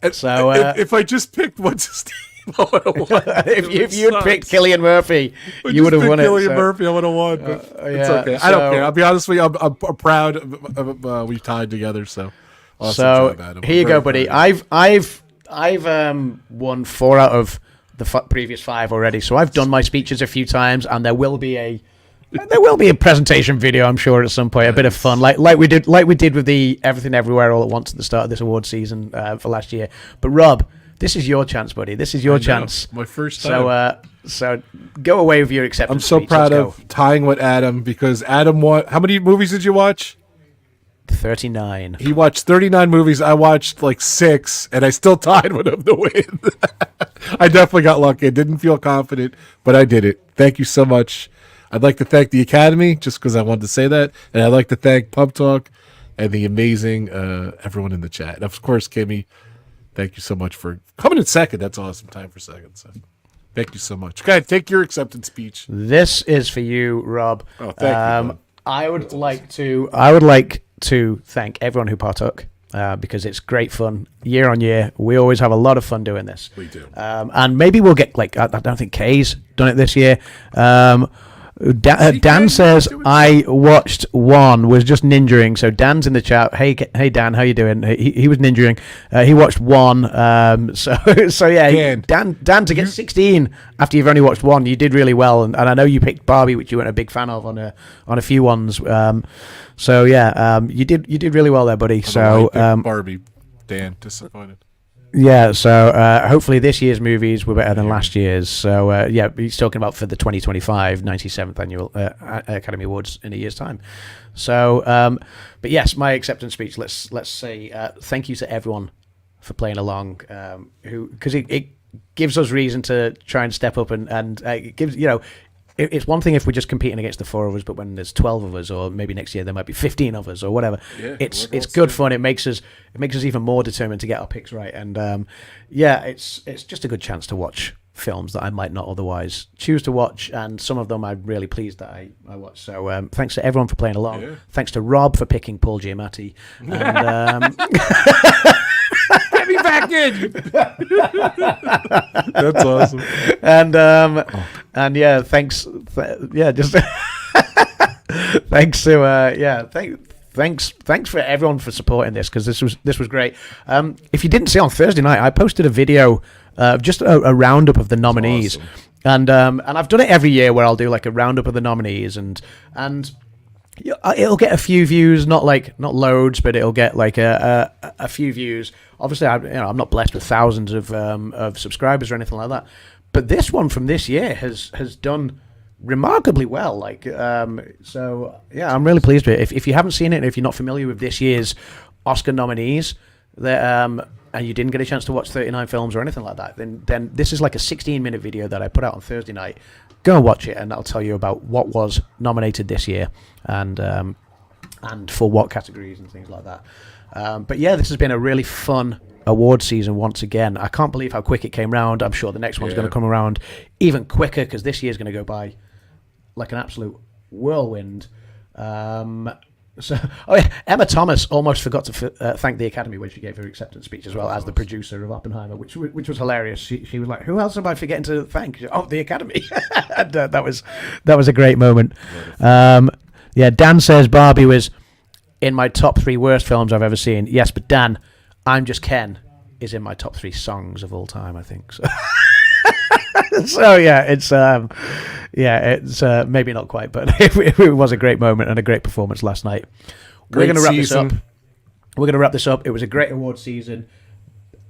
And So, if I just picked what's his name, I would have won. if you'd picked Cillian Murphy, I you would have just won picked it. Cillian so- Murphy, I would have won. But it's yeah, okay. I don't so- care. I'll be honest with you. I'm proud of we tied together. So awesome So job, Adam. here you I'm go, very buddy. proud. I've won 4 out of the previous 5 already. So I've done my speeches a few times, and there will be a presentation video, I'm sure, at some point. A bit of fun, like we did with the Everything Everywhere All at Once at the start of this award season for last year. But Rob, this is your chance, buddy. This is your chance. My first time. So go away with your acceptance. I'm so speech. proud Let's of tying with Adam because Adam won. How many movies did you watch? go. 39. He watched 39 movies. I watched like 6, and I still tied with him to win. I definitely got lucky. I didn't feel confident, but I did it. Thank you so much. I'd like to thank the Academy just because I wanted to say that, and I'd like to thank Pub Talk and the amazing everyone in the chat. And of course, Kimmy, thank you so much for coming in second. That's awesome. Time for second. So thank you so much. Okay, take your acceptance speech. This is for you, Rob. Oh, thank you, bud. I would like to thank everyone who partook because it's great fun year on year. We always have a lot of fun doing this. We do. And maybe we'll get I don't think Kay's done it this year. Dan says I watched one, was just ninjaing. So Dan's in the chat. Hey Dan, how you doing? He was ninjaing. He watched one. So yeah, Dan to get 16 after you've only watched one, you did really well. And I know you picked Barbie, which you weren't a big fan of on a few ones. So yeah, you did really well there, buddy. So Barbie, Dan, disappointed. yeah, so hopefully this year's movies were better than last year's. So yeah, he's talking about for the 2025 97th Annual Academy Awards in a year's time. So, but yes, my acceptance speech. Let's say thank you to everyone for playing along. Because it gives us reason to try and step up and it gives It's one thing if we're just competing against the 4 of us, but when there's 12 of us, or maybe next year there might be 15 of us, or whatever, it's good fun. It makes us even more determined to get our picks right, and it's just a good chance to watch films that I might not otherwise choose to watch, and some of them I'm really pleased that I watched. So thanks to everyone for playing along. Yeah. Thanks to Rob for picking Paul Giamatti. And, Get me back, Good. That's awesome. And yeah, thanks. Just thanks to thanks for everyone for supporting this, because this was great. If you didn't see on Thursday night, I posted a video of just a roundup of the nominees. Awesome. And I've done it every year where I'll do like a roundup of the nominees, and it'll get a few views, not loads, but it'll get like a few views. Obviously, I'm not blessed with thousands of subscribers or anything like that, but this one from this year has done remarkably well. So yeah, I'm really pleased with it. If you haven't seen it, and if you're not familiar with this year's Oscar nominees, and you didn't get a chance to watch 39 films or anything like that, then this is like a 16-minute video that I put out on Thursday night. Go and watch it, and I'll tell you about what was nominated this year, and for what categories and things like that. But yeah, this has been a really fun award season once again. I can't believe how quick it came round. I'm sure the next one's going to come around even quicker, because this year's going to go by like an absolute whirlwind. Emma Thomas almost forgot to thank the Academy when she gave her acceptance speech as well, as the producer of Oppenheimer, which was hilarious. She was like, "Who else am I forgetting to thank?" Oh, the Academy. And, that was a great moment. Dan says Barbie was in my top 3 worst films I've ever seen. Yes, but Dan, I'm Just Ken is in my top 3 songs of all time, I think. So, so yeah, it's maybe not quite, but it was a great moment and a great performance last night. We're going to wrap this up. We're going to wrap this up. It was a great award season.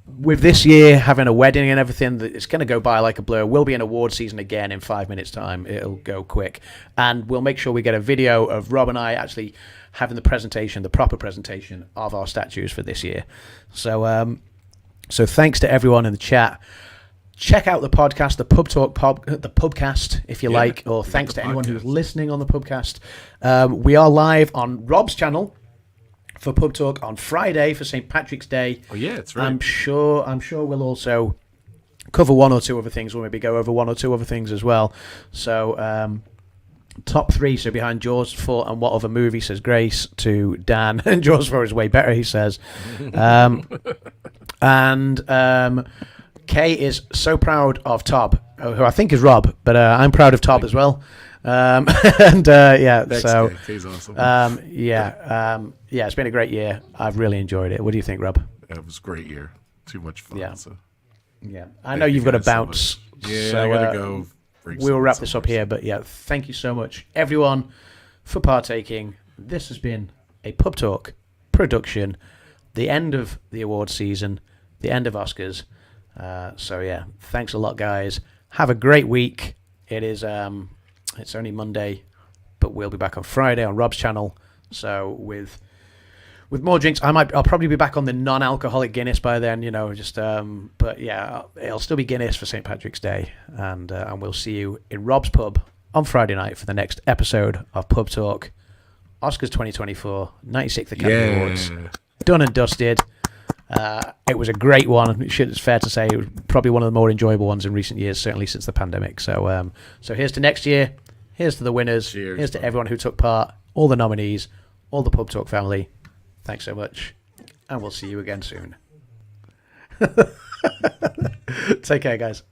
With this year having a wedding and everything, it's going to go by like a blur. We'll be in award season again in 5 minutes' time. It'll go quick, and we'll make sure we get a video of Rob and I actually having the proper presentation of our statues for this year. So thanks to everyone in the chat. Check out the podcast, the Pub Talk the Pubcast, if you like, or thanks to anyone who's listening on the Pubcast. We are live on Rob's channel for Pub Talk on Friday for St. Patrick's Day. Oh yeah, that's right. I'm sure we'll also cover one or two other things. We'll maybe go over one or two other things as well. So top 3, so behind Jaws 4 and what other movie, says Grace to Dan. And Jaws 4 is way better, he says. Kay is so proud of Tob, who I think is Rob, but I'm proud of Tob as well. Thanks, so Kay's awesome. It's been a great year. I've really enjoyed it. What do you think, Rob? It was a great year. Too much fun. Yeah. So. Yeah, I know you've got to bounce. I gotta go. We'll wrap this up here, but yeah, thank you so much, everyone, for partaking. This has been a Pub Talk production. The end of the award season, the end of Oscars. Thanks a lot, guys. Have a great week. It is it's only Monday, but we'll be back on Friday on Rob's channel. So with more drinks, I'll probably be back on the non-alcoholic Guinness by then, but yeah, it'll still be Guinness for St. Patrick's Day, and we'll see you in Rob's pub on Friday night for the next episode of Pub Talk. Oscars 2024, 96th Academy Awards, done and dusted. It was a great one. It's fair to say it was probably one of the more enjoyable ones in recent years, certainly since the pandemic. So here's to next year. Here's to the winners. Cheers, here's to everyone who took part, all the nominees, all the Pub Talk family. Thanks so much, and we'll see you again soon. Take care, guys.